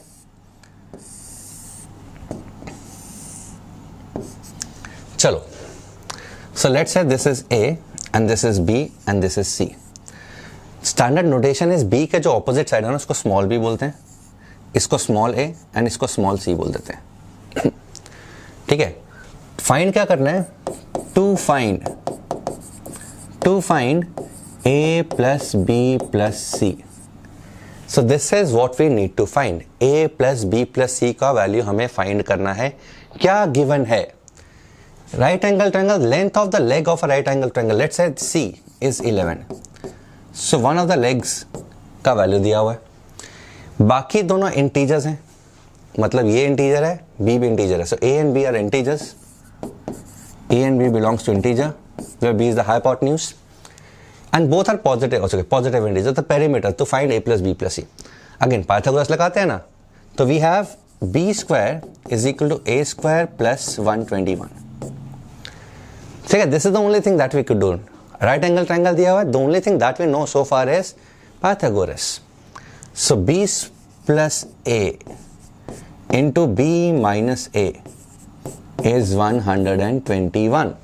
चलो, so let's say this is A and this is B and this is C. Standard notation is B के जो opposite side है ना उसको small b बोलते हैं, इसको स्मॉल ए एंड इसको स्मॉल सी बोल देते हैं। ठीक है, फाइंड क्या करना है, to find a plus B plus C. So this is what we need to find, a plus B plus C का वैल्यू हमें फाइंड करना है। क्या गिवन है, right angle triangle, length of the leg of a right angle triangle, let's say C is 11, so one of the legs का value दिया हुआ है, बाकी दोनों इंटीजर्स हैं, मतलब ये इंटीजर है, B भी इंटीजर है, so A and B are integers, A and B belongs to integer where B is the hypotenuse and both are positive, positive integer, the perimeter to find A plus B plus C. Again Pythagoras लगाते हैं ना, तो we have B square is equal to A square plus 121. ठीक है, this is the only thing that we could do. Right angle triangle दिया हुआ है, the only thing that we know so far is Pythagoras. So B plus A into B minus A is 121.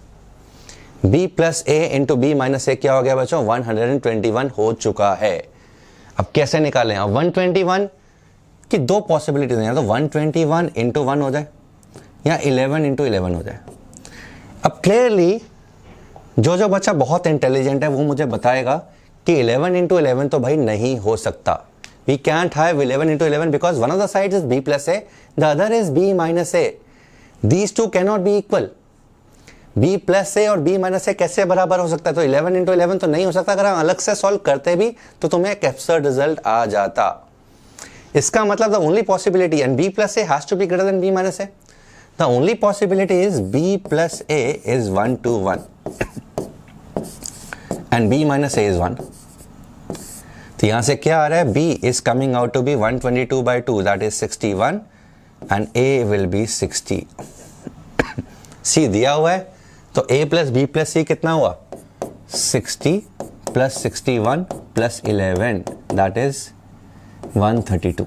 B plus A into B minus A क्या हो गया बच्चों, 121 हो चुका है। अब कैसे निकालें, अब 121 की दो पॉसिबिलिटीज हैं, या तो 121 into 1 हो जाए या 11 into 11 हो जाए। अब क्लियरली जो बच्चा बहुत इंटेलिजेंट है वो मुझे बताएगा कि 11 into 11 तो भाई नहीं हो सकता। We can't have 11 into 11 because one of the sides is B plus A, the other is B minus A. These two cannot be equal. B plus A और B minus A कैसे बराबर हो सकता है, तो 11 into 11 तो नहीं हो सकता। अगर हम अलग से सॉल्व करते भी तो तुम्हें एक एब्सर्ड रिजल्ट आ जाता। इसका मतलब the only possibility and B plus A has to be greater than B minus A. The only possibility is B plus A is 1 to 1 and B minus A is 1. तो यहां से क्या आ रहा है, B is coming out to be 122 by 2, that is 61 and A will be 60. C दिया हुआ है तो A plus B plus C कितना हुआ, 60 plus 61 plus 11, that is 132.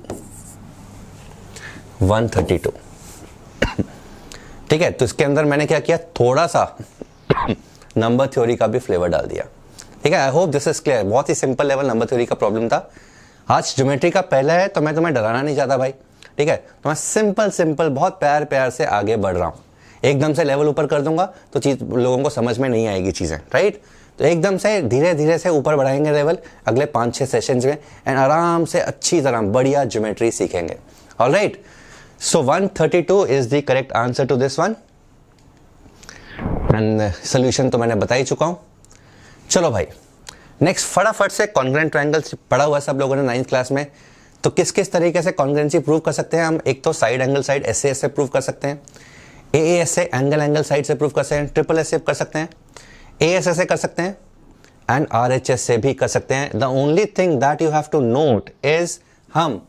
ठीक है, तो इसके अंदर मैंने क्या किया, थोड़ा सा नंबर थ्योरी का भी फ्लेवर डाल दिया। ठीक है, आई होप दिस इज क्लियर। बहुत ही सिंपल लेवल नंबर थ्योरी का प्रॉब्लम था। आज ज्योमेट्री का पहला है तो मैं तुम्हें डराना नहीं चाहता भाई। ठीक है, तो मैं सिंपल बहुत प्यार से आगे बढ़ रहा हूँ। एकदम से लेवल ऊपर कर दूंगा तो चीज लोगों को समझ में नहीं आएगी चीजें, राइट। तो एकदम से धीरे से ऊपर बढ़ाएंगे लेवल अगले 5-6 सेशंस में एंड आराम से अच्छी तरह बढ़िया ज्योमेट्री सीखेंगे। Alright, so 132 is the correct answer to this one and solution तो मैंने बता ही चुका हूं। चलो भाई नेक्स्ट फटाफट से कॉन्ग्रुएंट ट्रायंगल्स पढ़ा हुआ सब लोगों ने 9th क्लास में। तो किस किस तरीके से कॉन्ग्रुएंसी प्रूव कर सकते हैं हम, एक तो साइड एंगल साइड SAS से प्रूव कर सकते हैं, AAS से एंगल साइड से प्रूव कर सकते हैं, ट्रिपल एस से कर सकते हैं, ASS से कर सकते हैं एंड RHS से भी कर सकते हैं। The only thing that you have to note is हम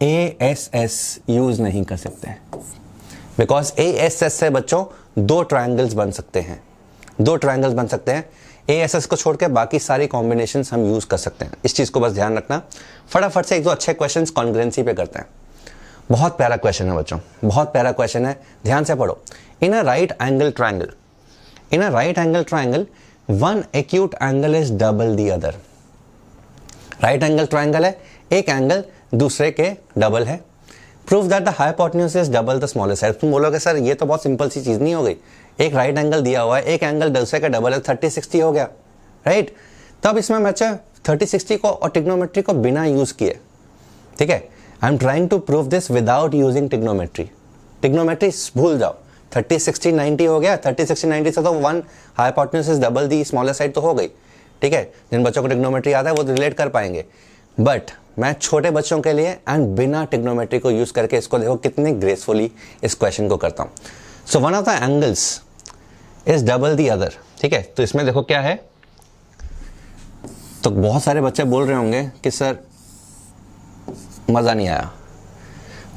ASS यूज नहीं कर सकते बिकॉज ASS से बच्चों दो ट्रायंगल्स बन सकते हैं, ASS को छोड़ के बाकी सारी कॉम्बिनेशंस हम यूज कर सकते हैं। इस चीज को बस ध्यान रखना। फटाफट से एक दो अच्छे क्वेश्चंस कॉन्ग्रुएंसी पे करते हैं। बहुत प्यारा क्वेश्चन है बच्चों, बहुत प्यारा क्वेश्चन है, ध्यान से पढ़ो। In a right angle triangle one acute angle is double the other. Right angle triangle है, एक एंगल दूसरे के डबल है। Prove that the hypotenuse is double the smallest side. तुम बोलोगे सर ये तो बहुत सिंपल सी चीज नहीं हो गई, एक राइट एंगल दिया हुआ है, एक एंगल दूसरे का डबल है, 30-60 हो गया, राइट। तब इसमें बच्चा 30-60 को और ट्रिग्नोमेट्री को बिना यूज किए, ठीक है। I am trying to prove this without using trigonometry भूल जाओ। 30-60-90 हो गया, 30-60-90 से तो one hypotenuse is double the smallest side तो हो गई, ठीक है। जिन बच्चों को ट्रिग्नोमेट्री आता है वो रिलेट कर पाएंगे, बट मैं छोटे बच्चों के लिए एंड बिना ट्रिग्नोमेट्री को यूज करके इसको देखो कितने ग्रेसफुली इस क्वेश्चन को करता हूं। सो one of the angles is double the other, ठीक है। तो इसमें देखो क्या है, तो बहुत सारे बच्चे बोल रहे होंगे कि सर मजा नहीं आया।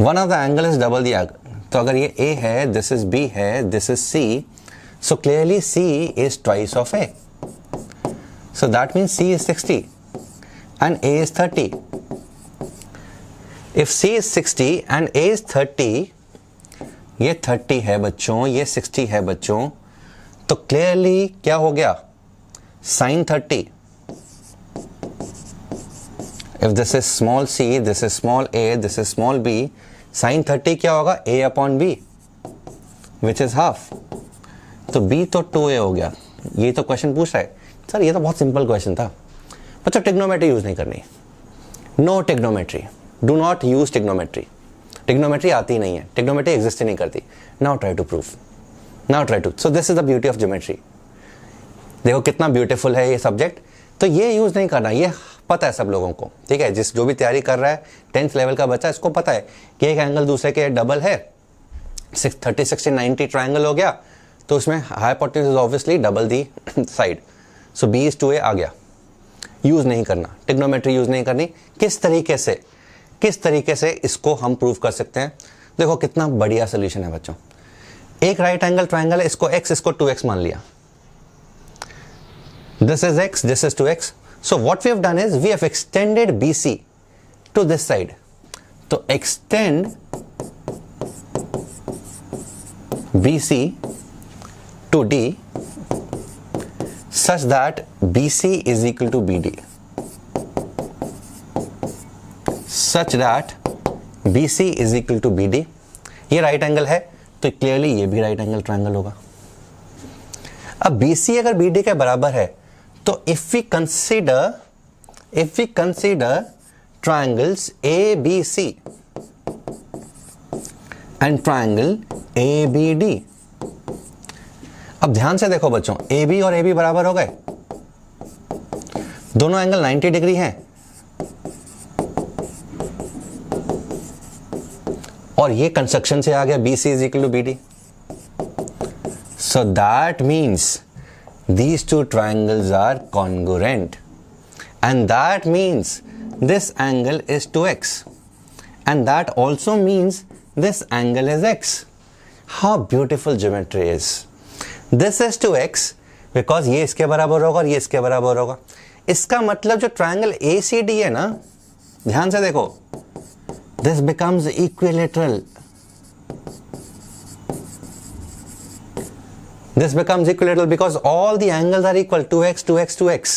One of the angle is double the other, तो अगर ये A है, दिस इज B है, this is C, so clearly C is twice of A, so that means C is 60 and A is 30. If C is 60 and A is 30, ये 30 है बच्चों, ये 60 है बच्चों, तो क्लियरली क्या हो गया, sin 30 if this is small c, this is small a, this is small b, sine 30 क्या होगा, a upon b which is half. तो b तो 2a हो गया। ये तो क्वेश्चन पूछ रहा है सर, ये तो बहुत सिंपल क्वेश्चन था। बच्चों टिग्नोमेट्री यूज नहीं करनी, no trigonometry, do not use trigonometry. Trigonometry आती नहीं है, टिग्नोमेट्री एग्जिस्ट ही नहीं करती। Now try to proof, now try to. So this is the beauty of geometry. देखो कितना ब्यूटीफुल है ये सब्जेक्ट। तो ये यूज नहीं करना, ये पता है सब लोगों को, ठीक है। जो भी तैयारी कर रहा है 10th लेवल का बच्चा, इसको पता है कि एक एंगल दूसरे के डबल है। 30, 60, 90 ट्राइंगल हो गया तो उसमें hypotenuse is obviously double the side. So b is 2a आ गया। यूज नहीं करना, टिग्नोमेट्री यूज नहीं करनी। किस तरीके से इसको हम प्रूव कर सकते हैं। देखो कितना बढ़िया सोल्यूशन है बच्चों। एक राइट एंगल ट्राइंगल है, इसको x, इसको 2x मान लिया। This is x, this is 2x। So what we have done is we have extended BC to this side. तो extend BC to D such that BC is equal to BD, such that BC is equal to BD। ये right angle है तो clearly ये भी right angle triangle होगा। अब BC अगर BD के बराबर है तो if we consider triangles ABC and triangle ABD। अब ध्यान से देखो बच्चों, AB और AB बराबर हो गए, दोनों एंगल 90 डिग्री हैं और ये कंस्ट्रक्शन से आ गया BC is equal to BD। So that means these two triangles are congruent and that means this angle is 2x and that also means this angle is x. How beautiful geometry is. This is 2x because ये इसके बराबर होगा और ये इसके बराबर होगा। इसका मतलब जो ट्रायंगल ACD है ना, ध्यान से देखो, this becomes equilateral. This becomes equilateral because all the angles are equal, 2x, 2x, 2x.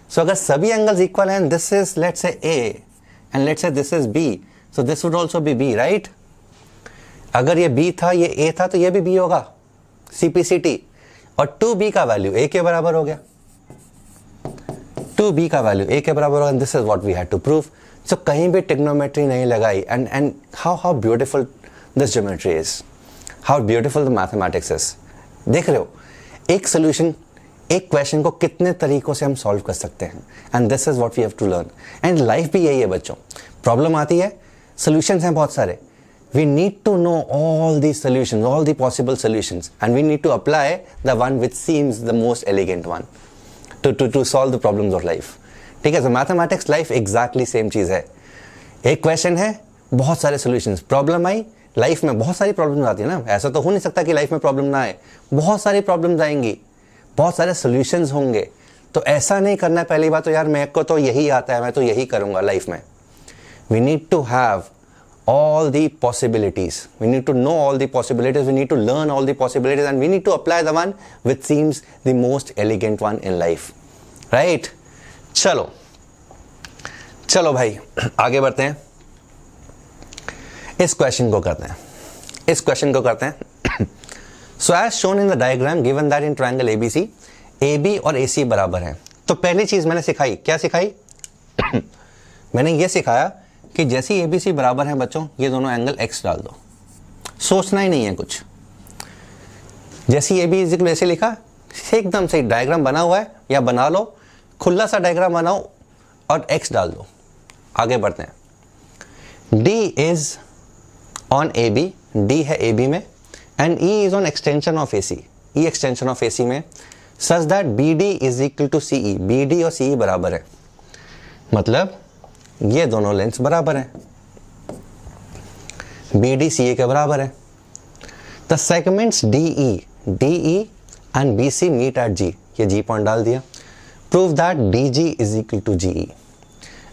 So अगर सभी angles equal हैं, this is let's say A and let's say this is B, so this would also be B, right? अगर ये B था, ये A था, तो ये भी B होगा, CPCT। और 2B का वैल्यू A के बराबर हो गया, 2B का वैल्यू A के बराबर होगा। This is what we had to prove. So कहीं भी ट्रिग्नोमेट्री नहीं लगाई and how beautiful this geometry is, how beautiful the mathematics is। देख रहे हो एक सोल्यूशन, एक क्वेश्चन को कितने तरीकों से हम सॉल्व कर सकते हैं। And this is what we have to learn. And life भी यही है बच्चों, प्रॉब्लम आती है, सॉल्यूशंस हैं बहुत सारे, we need to know all the solutions, all the possible solutions and we need to apply the one which seems the most elegant one to solve the problems of life. ठीक है, so mathematics life exactly same चीज है। एक question है, बहुत सारे solutions. Problem आई, life में बहुत सारी प्रॉब्लम्स आती है ना, ऐसा तो हो नहीं सकता कि लाइफ में प्रॉब्लम ना आए, बहुत सारी प्रॉब्लम्स आएंगी, बहुत सारे सॉल्यूशंस होंगे। तो ऐसा नहीं करना है पहली बात तो यार मेरे को तो यही आता है, मैं तो यही करूंगा लाइफ में। We need to have all the possibilities, we need to know all the possibilities, we need to learn all the possibilities and we need to apply the one which seems the most elegant one in life, right? चलो भाई आगे बढ़ते हैं, इस question को करते हैं। So as shown in the diagram, given that in triangle ABC, AB और AC बराबर हैं, तो पहली चीज मैंने सिखाई, क्या सिखाई? मैंने ये सिखाया कि जैसे ABC बराबर हैं बच्चों, ये दोनों एंगल X डाल दो, सोचना ही नहीं है कुछ। जैसे AB इज इक्वल ऐसे लिखा, एकदम सही डायग्राम बना हुआ है, या बना लो, खुला सा डायग्राम बनाओ और X डाल दो। आगे बढ़ते हैं। D is on AB, D है AB में, and E is on extension of AC, E extension of AC में, such that BD is equal to CE, BD और CE बराबर है, मतलब ये दोनों लेंस बराबर हैं, BD CA के बराबर है। The segments DE and BC meet at G, ये G पॉइंट डाल दिया। Prove that DG is equal to GE।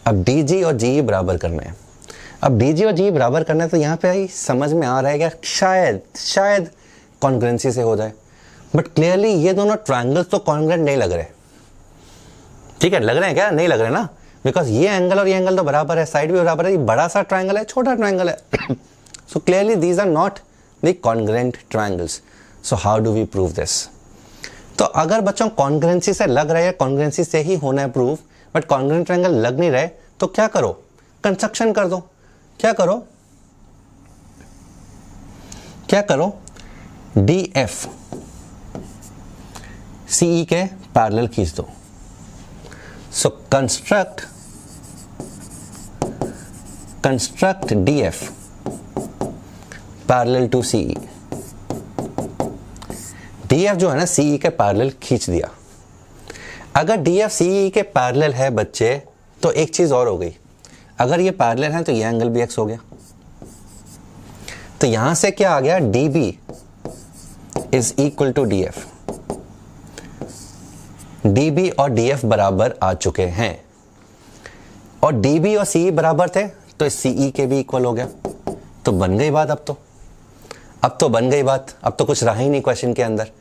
अब DG और GE बराबर करना है। अब DG और GE बराबर करना है तो यहाँ पे आई समझ में आ रहा है क्या शायद कॉन्ग्रुएंसी से हो जाए, बट क्लियरली ये दोनों ट्रायंगल्स तो कॉन्ग्रुएंट नहीं लग रहे। ठीक है, लग रहे हैं क्या? नहीं लग रहे ना, बिकॉज ये एंगल और ये एंगल तो बराबर है, साइड भी बराबर है, ये बड़ा सा ट्राइंगल है, छोटा ट्राइंगल है. So clearly these are not the congruent triangles. So how do we prove this? तो अगर बच्चों कॉन्ग्रुएंसी से लग रहा है, कॉन्ग्रुएंसी से ही होना है प्रूफ, बट कॉन्ग्रुएंट ट्राइंगल लग नहीं रहे, तो क्या करो? कंस्ट्रक्शन कर दो. क्या करो? DF CE के पैरेलल खींच दो. So construct DF parallel to CE. DF जो है ना CE के पैरेलल खींच दिया. अगर DF CE के पैरेलल है बच्चे, तो एक चीज और हो गई. अगर ये पैरेलल है तो ये एंगल भी x हो गया. तो यहां से क्या आ गया? DB is equal to DF. DB और DF बराबर आ चुके हैं, और DB और CE बराबर थे, तो CE के भी इक्वल हो गया. तो बन गई बात. अब तो बन गई बात. अब तो कुछ रहा ही नहीं क्वेश्चन के अंदर.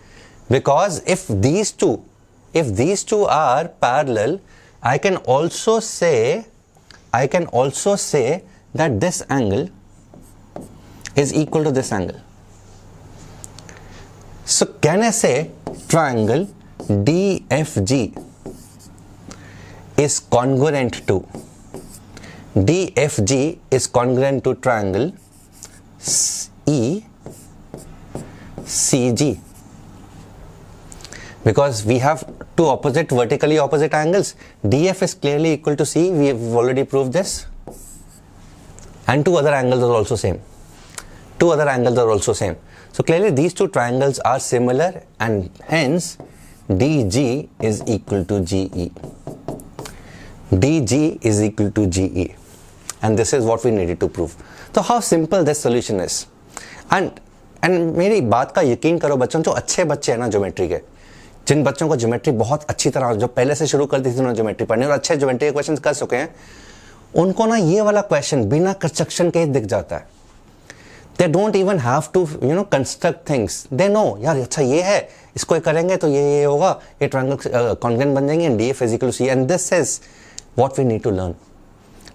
Because if these two are parallel, I can also say that this angle is equal to this angle. So can I say triangle DFG is congruent to triangle ECG? Because we have two vertically opposite angles. DF is clearly equal to C. We have already proved this. And two other angles are also same. So clearly these two triangles are similar, and hence DG is equal to GE. And this is what we needed to prove. So how simple this solution is. And मेरी बात का यकीन करो बच्चों, जो अच्छे बच्चे हैं ना ज्योमेट्री के, जिन बच्चों को ज्योमेट्री बहुत अच्छी तरह, जो पहले से शुरू कर दी थी उन्होंने ज्योमेट्री पढ़नी और अच्छे ज्योमेट्री के क्वेश्चंस कर चुके हैं, उनको ना ये वाला क्वेश्चन बिना कंस्ट्रक्शन के ही दिख जाता है. They don't even have to construct things. They know यार, अच्छा ये है, इसको करेंगे तो ये होगा, ये ट्रायंगल कॉन्ग्रुएंट बन जाएंगे, and DF is equal to C. And this is what we need to learn.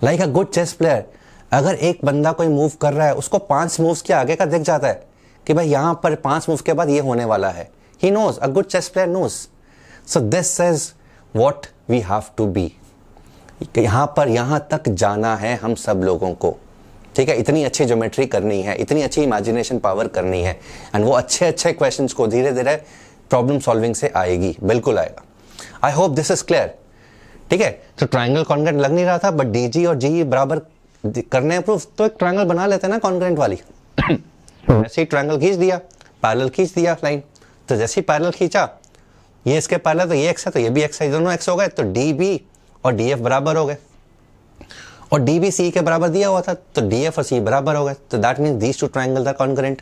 Like a good chess player, अगर एक बंदा कोई मूव कर रहा है, उसको 5 मूव्स के आगे का दिख जाता है कि भाई यहाँ पर 5 मूव के बाद ये होने वाला है. He knows, a good chess player knows. So this is what we have to be. यहाँ तक जाना है हम सब लोगों को. ठीक है, इतनी अच्छी ज्योमेट्री करनी है, इतनी अच्छी इमेजिनेशन पावर करनी है, एंड वो अच्छे क्वेश्चंस को धीरे धीरे प्रॉब्लम सॉल्विंग से आएगी, बिल्कुल आएगा. आई होप दिस इज क्लियर. ठीक है, तो ट्राइंगल कॉन्ग्रुएंट लग नहीं रहा था, बट DG और GE बराबर करने हैं प्रूफ, तो एक ट्राइंगल बना लेते हैं ना कॉन्ग्रुएंट वाली. ऐसे ही ट्राइंगल खींच दिया, पैरेलल खींच दिया लाइन. तो जैसे ही पैरेलल खींचा, ये इसके पैरेलल, तो ये x है तो ये भी x है, दोनों x हो गए, तो DB और DF बराबर हो गए. और DB CE के बराबर दिया हुआ था, तो DF और CE बराबर हो गए. तो that means these two triangles are congruent,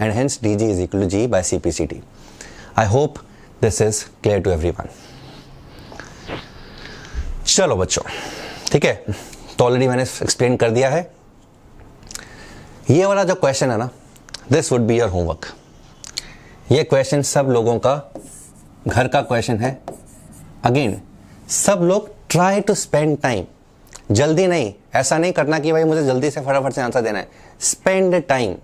and hence DG is equal to GE by CPCT. I hope this is clear to everyone. चलो बच्चों, ठीक है, तो ऑलरेडी मैंने एक्सप्लेन कर दिया है. ये वाला जो क्वेश्चन है ना, this would be your homework. ये क्वेश्चन सब लोगों का घर का क्वेश्चन है. अगेन, सब लोग ट्राई टू स्पेंड टाइम. जल्दी नहीं, ऐसा नहीं करना कि भाई मुझे जल्दी से फटाफट से आंसर देना है. Spend time.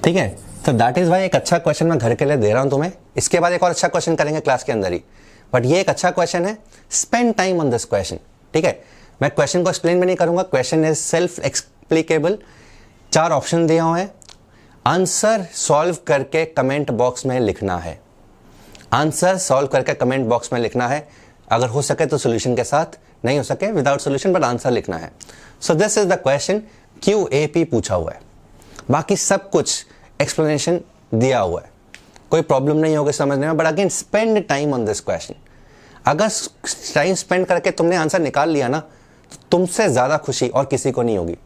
ठीक है, तो दैट इज वाई एक अच्छा क्वेश्चन मैं घर के लिए दे रहा हूं तुम्हें. इसके बाद एक और अच्छा क्वेश्चन करेंगे क्लास के अंदर ही, बट ये एक अच्छा क्वेश्चन है. Spend time on this question. ठीक है, मैं क्वेश्चन को एक्सप्लेन भी नहीं करूंगा. Question is self explicable. 4 option दिए हुए हैं. आंसर सॉल्व करके कमेंट बॉक्स में लिखना है. आंसर सॉल्व करके कमेंट बॉक्स में लिखना है. अगर हो सके तो सॉल्यूशन के साथ, नहीं हो सके विदाउट सॉल्यूशन, बट आंसर लिखना है. So this is the question. QAP पूछा हुआ है, बाकी सब कुछ एक्सप्लेनेशन दिया हुआ है. कोई प्रॉब्लम नहीं होगी समझने में, but again spend time on this question. अगर टाइम स्पेंड करके तुमने आंसर निकाल लिया ना, तो तुमसे ज्यादा खुशी और किसी को नहीं होगी.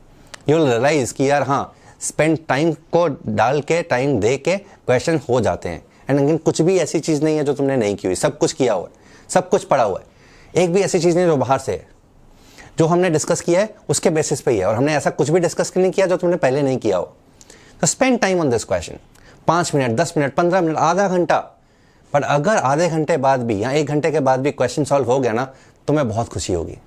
यू विल रियलाइज कि यार हाँ, स्पेंड टाइम को डाल के, टाइम दे के क्वेश्चन हो जाते हैं. एंड अगेन कुछ भी ऐसी चीज नहीं है जो तुमने नहीं की हुई. सब कुछ किया हुआ है, सब कुछ पढ़ा हुआ है. एक भी ऐसी चीज नहीं जो बाहर से है. जो हमने डिस्कस किया है उसके बेसिस पे ही है, और हमने ऐसा कुछ भी डिस्कस नहीं किया जो तुमने पहले नहीं किया हो. तो spend time on this question. 5 minute, 10 minute, 15 minute, आधा घंटा बट अगर आधे घंटे बाद भी या 1 घंटे के बाद भी क्वेश्चन सॉल्व हो गया ना, तो मैं बहुत खुशी होगी,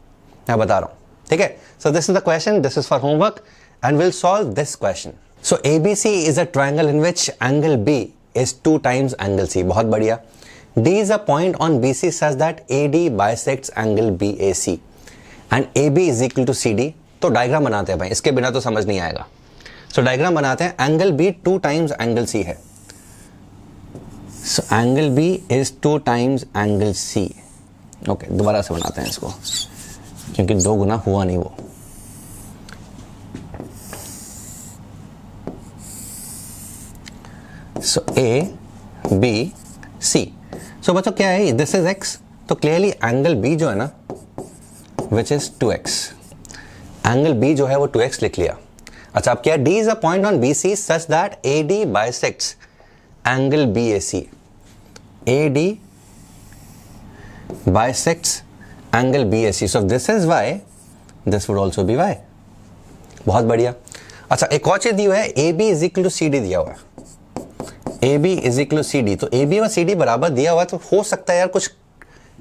मैं बता रहा हूं, ठीक है। So this is the question, this is for homework and will solve this question. So ABC is a triangle in which angle B is 2 times angle C, बहुत बढ़िया। D is a point on BC such that AD bisects angle BAC and AB is equal to CD। तो diagram बनाते हैं भाई, इसके बिना तो समझ नहीं आएगा। सो डायग्राम बनाते हैं। Angle B 2 times angle C है। So angle B is 2 times angle C। Okay, दोबारा से बनाते हैं इसको, क्योंकि 2 गुना हुआ नहीं वो। सो A B C। सो बच्चों क्या है, दिस इज x, तो क्लियरली एंगल B जो है ना which is 2x, angle B जो है वो 2x लिख लिया। अच्छा, अब क्या है, D is a point on BC such that AD bisects angle BAC। AD bisects angle BAC, so this is y, this would also be y। बहुत बढ़िया। अच्छा, एक और चीज दी हुआ है, AB is equal to CD दिया हुआ है। AB is equal to CD, तो AB और CD बराबर दिया हुआ है, तो हो सकता है यार कुछ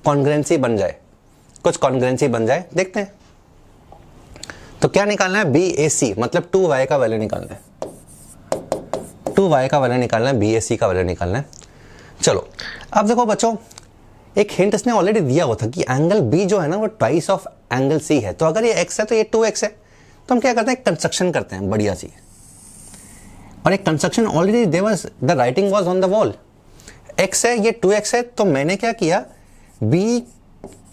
कॉन्ग्रुएंसी बन जाए, कुछ कॉन्ग्रुएंसी बन जाए, देखते हैं। तो क्या निकालना है, BAC मतलब 2y का वैल्यू निकालना है, 2y का वैल्यू निकालना है, BAC का वैल्यू निकालना है। चलो अब देखो बच्चों, एक हिंट इसने ऑलरेडी दिया हुआ था कि एंगल B जो है ना वो ट्वाइस ऑफ एंगल C है। तो अगर ये x है तो ये 2x है, तो हम क्या करते हैं, कंस्ट्रक्शन करते हैं बढ़िया सी। और एक construction already there was, the writing was on the wall. x है, ये 2x है, तो मैंने क्या किया, B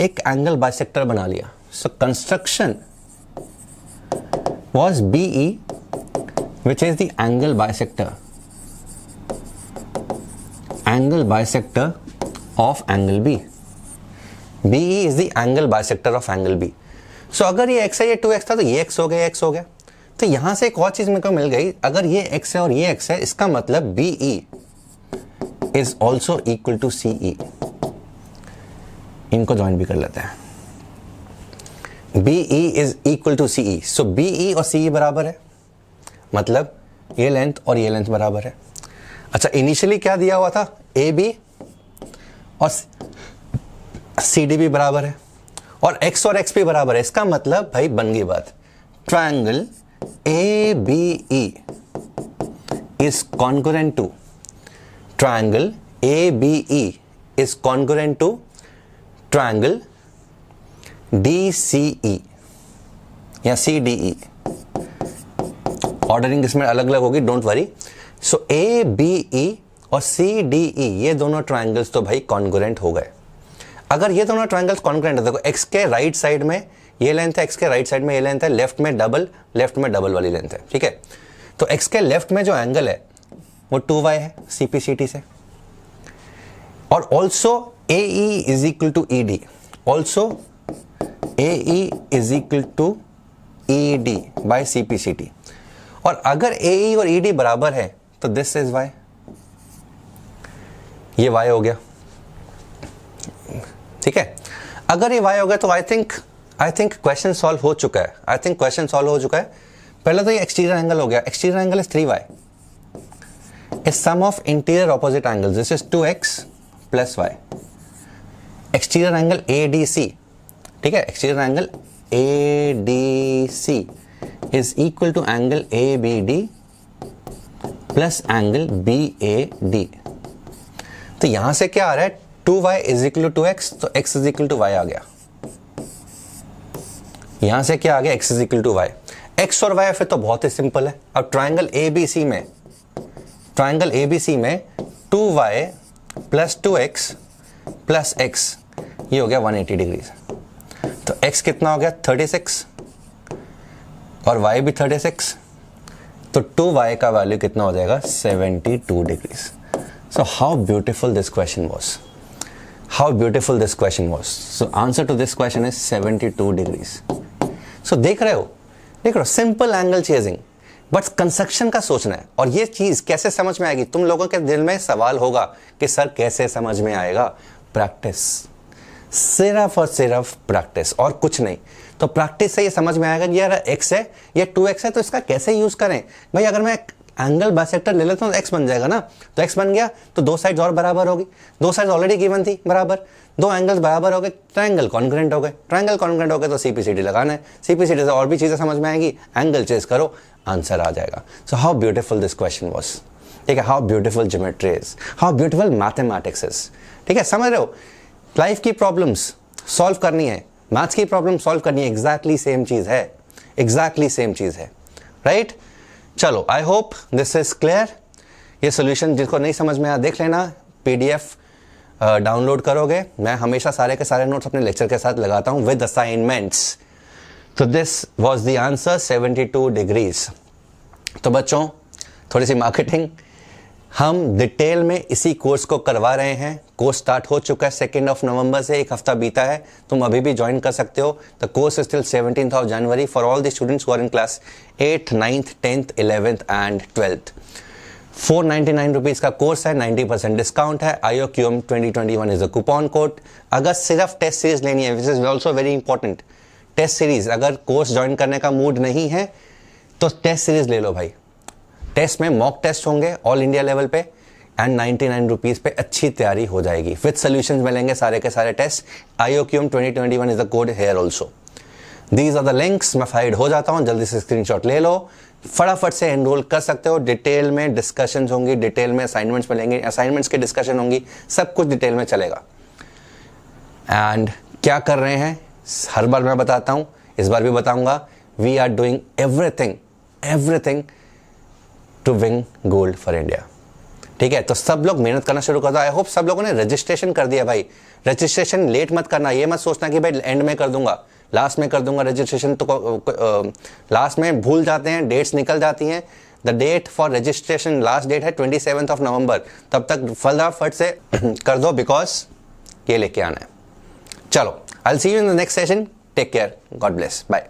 एक एंगल बाइसेक्टर बना लिया। So construction was BE which is the angle bisector, angle bisector of angle B। BE is the angle bisector of angle B। so अगर ये x है, ये 2x था, तो ये x हो गया, x हो गया। तो यहां से एक और चीज मेरे को मिल गई, अगर ये x है और ये x है, इसका मतलब BE is also equal to CE। इनको ज्वाइन भी कर लेते हैं। BE is equal to CE। so BE और CE बराबर है, मतलब ये लेंथ और ये लेंथ बराबर है। अच्छा, इनिशियली क्या दिया हुआ था, AB और CD भी बराबर है, और x और x भी बराबर है। इसका मतलब भाई बन गई बात, triangle ABE is congruent to, triangle ABE is congruent to triangle DCE या CDE। ऑर्डरिंग इसमें अलग अलग होगी, डोंट वरी। सो ABE और CDE ये दोनों ट्रायंगल्स तो भाई कॉन्ग्रुएंट हो गए। अगर ये दोनों ट्रायंगल्स कॉन्ग्रुएंट है, देखो x के राइट साइड में ये लेंथ है, x के राइट साइड में ये लेंथ है, लेफ्ट में डबल वाली लेंथ है, ठीक है। तो x के लेफ्ट में जो एंगल है वो 2y है CPCT से, और also AE is equal to ED, also AE is equal to ED by CPCT। और अगर AE और ED बराबर है तो दिस इज y, ये y हो गया, ठीक है। अगर ये y हो गया तो आई थिंक क्वेश्चन सॉल्व हो चुका है, आई थिंक क्वेश्चन सॉल्व हो चुका है। पहले तो ये एक्सटीरियर एंगल हो गया, exterior angle is 3y, is sum of interior opposite angles, this is 2x plus y। Exterior angle ADC, ठीक है, exterior angle ADC is equal to angle ABD plus angle BAD। तो यहां से क्या आ रहा है, 2y is equal to 2x, तो x is equal to y आ गया। यहां से क्या आ गया, x is equal to y। x और y फिर तो बहुत ही सिंपल है। अब ट्राइंगल ABC में 2y plus 2x plus x, ये हो गया 180 डिग्री। तो x कितना हो गया, 36, और y भी 36, तो 2y का वैल्यू कितना हो जाएगा, 72 degrees. So how beautiful this question was, how beautiful this question was. So answer to this question is 72 degrees. So देख रहे हो, simple angle chasing, but construction का सोचना है। और ये चीज कैसे समझ में आएगी, तुम लोगों के दिल में सवाल होगा कि सर कैसे समझ में आएगा, प्रैक्टिस, सिर्फ और सिर्फ प्रैक्टिस और कुछ नहीं। तो प्रैक्टिस से ये समझ में आएगा, यार x है, ये 2x है, तो इसका कैसे यूज करें भाई। अगर मैं एंगल बाइसेक्टर ले लेता हूँ तो एक्स बन जाएगा ना, तो एक्स बन गया तो दो साइड्स और बराबर होगी, दो साइड्स ऑलरेडी गिवन थी बराबर, दो एंगल्स बराबर हो गए, ट्रायंगल कॉन्ग्रुएंट हो गए, ट्रायंगल कॉन्ग्रुएंट हो गए तो सीपीसीडी लगाना है, सीपीसीडी से और भी चीजें समझ में आएंगी, एंगल चेज करो, आंसर आ जाएगा। So how beautiful this question was, ठीक है, how beautiful geometry is, how beautiful mathematics is, ठीक है, समझ रहे हो, लाइफ की प्रॉब्लम्स सॉल्व करनी है, मैथ्स की प्रॉब्लम सॉल्व करनी है, एग्जैक्टली सेम चीज है, एग्जैक्टली सेम चीज है, राइट। चलो, आई होप दिस इज क्लियर। ये सोल्यूशन जिसको नहीं समझ में आया देख लेना, पीडीएफ डाउनलोड करोगे, मैं हमेशा सारे के सारे नोट्स अपने लेक्चर के साथ लगाता हूं विद असाइनमेंट्स। तो this was the answer 72 degrees. तो बच्चों थोड़ी सी मार्केटिंग, हम डिटेल में इसी कोर्स को करवा रहे हैं, कोर्स स्टार्ट हो चुका है 2 नवंबर से, एक हफ्ता बीता है, तुम अभी भी ज्वाइन कर सकते हो। The course is till 17 January for all the students who are in class 8th 9th 10th 11th and 12th। 499 rupees का कोर्स है, 90% डिस्काउंट है, IOQM 2021 is the coupon code. अगर सिर्फ टेस्ट सीरीज लेनी है, which is also very important, test series, अगर course join करने का मूड नहीं है तो टेस्ट सीरीज ले लो भाई। टेस्ट में मॉक टेस्ट होंगे ऑल इंडिया लेवल पे एंड 99 रुपीज पे अच्छी तैयारी हो जाएगी, विद सॉल्यूशंस मिलेंगे सारे के सारे test. IOQM 2021 is the code here also. These are the links. मैं फाइड हो जाता हूं, जल्दी से स्क्रीनशॉट ले लो, फटाफट से एनरोल कर सकते हो। डिटेल में डिस्कशंस होंगी, डिटेल में असाइनमेंट्स मिलेंगे, असाइनमेंट्स की डिस्कशन होंगी, सब कुछ डिटेल में चलेगा। एंड क्या कर रहे हैं हर बार मैं बताता हूं, इस बार भी बताऊंगा, we are doing everything to win gold for India, ठीक है। तो सब लोग मेहनत करना शुरू कर दो। आई होप सब लोगों ने रजिस्ट्रेशन कर दिया भाई। रजिस्ट्रेशन लेट मत करना, ये मत सोचना कि भाई एंड में कर दूंगा, लास्ट में कर दूंगा रजिस्ट्रेशन, तो लास्ट में भूल जाते हैं, डेट्स निकल जाती हैं। The date for registration last date है 27 नवंबर, तब तक फटाफट से कर दो, बिकॉज ये लेके आना है। चलो, I will see you in the next session, take care, God bless, bye.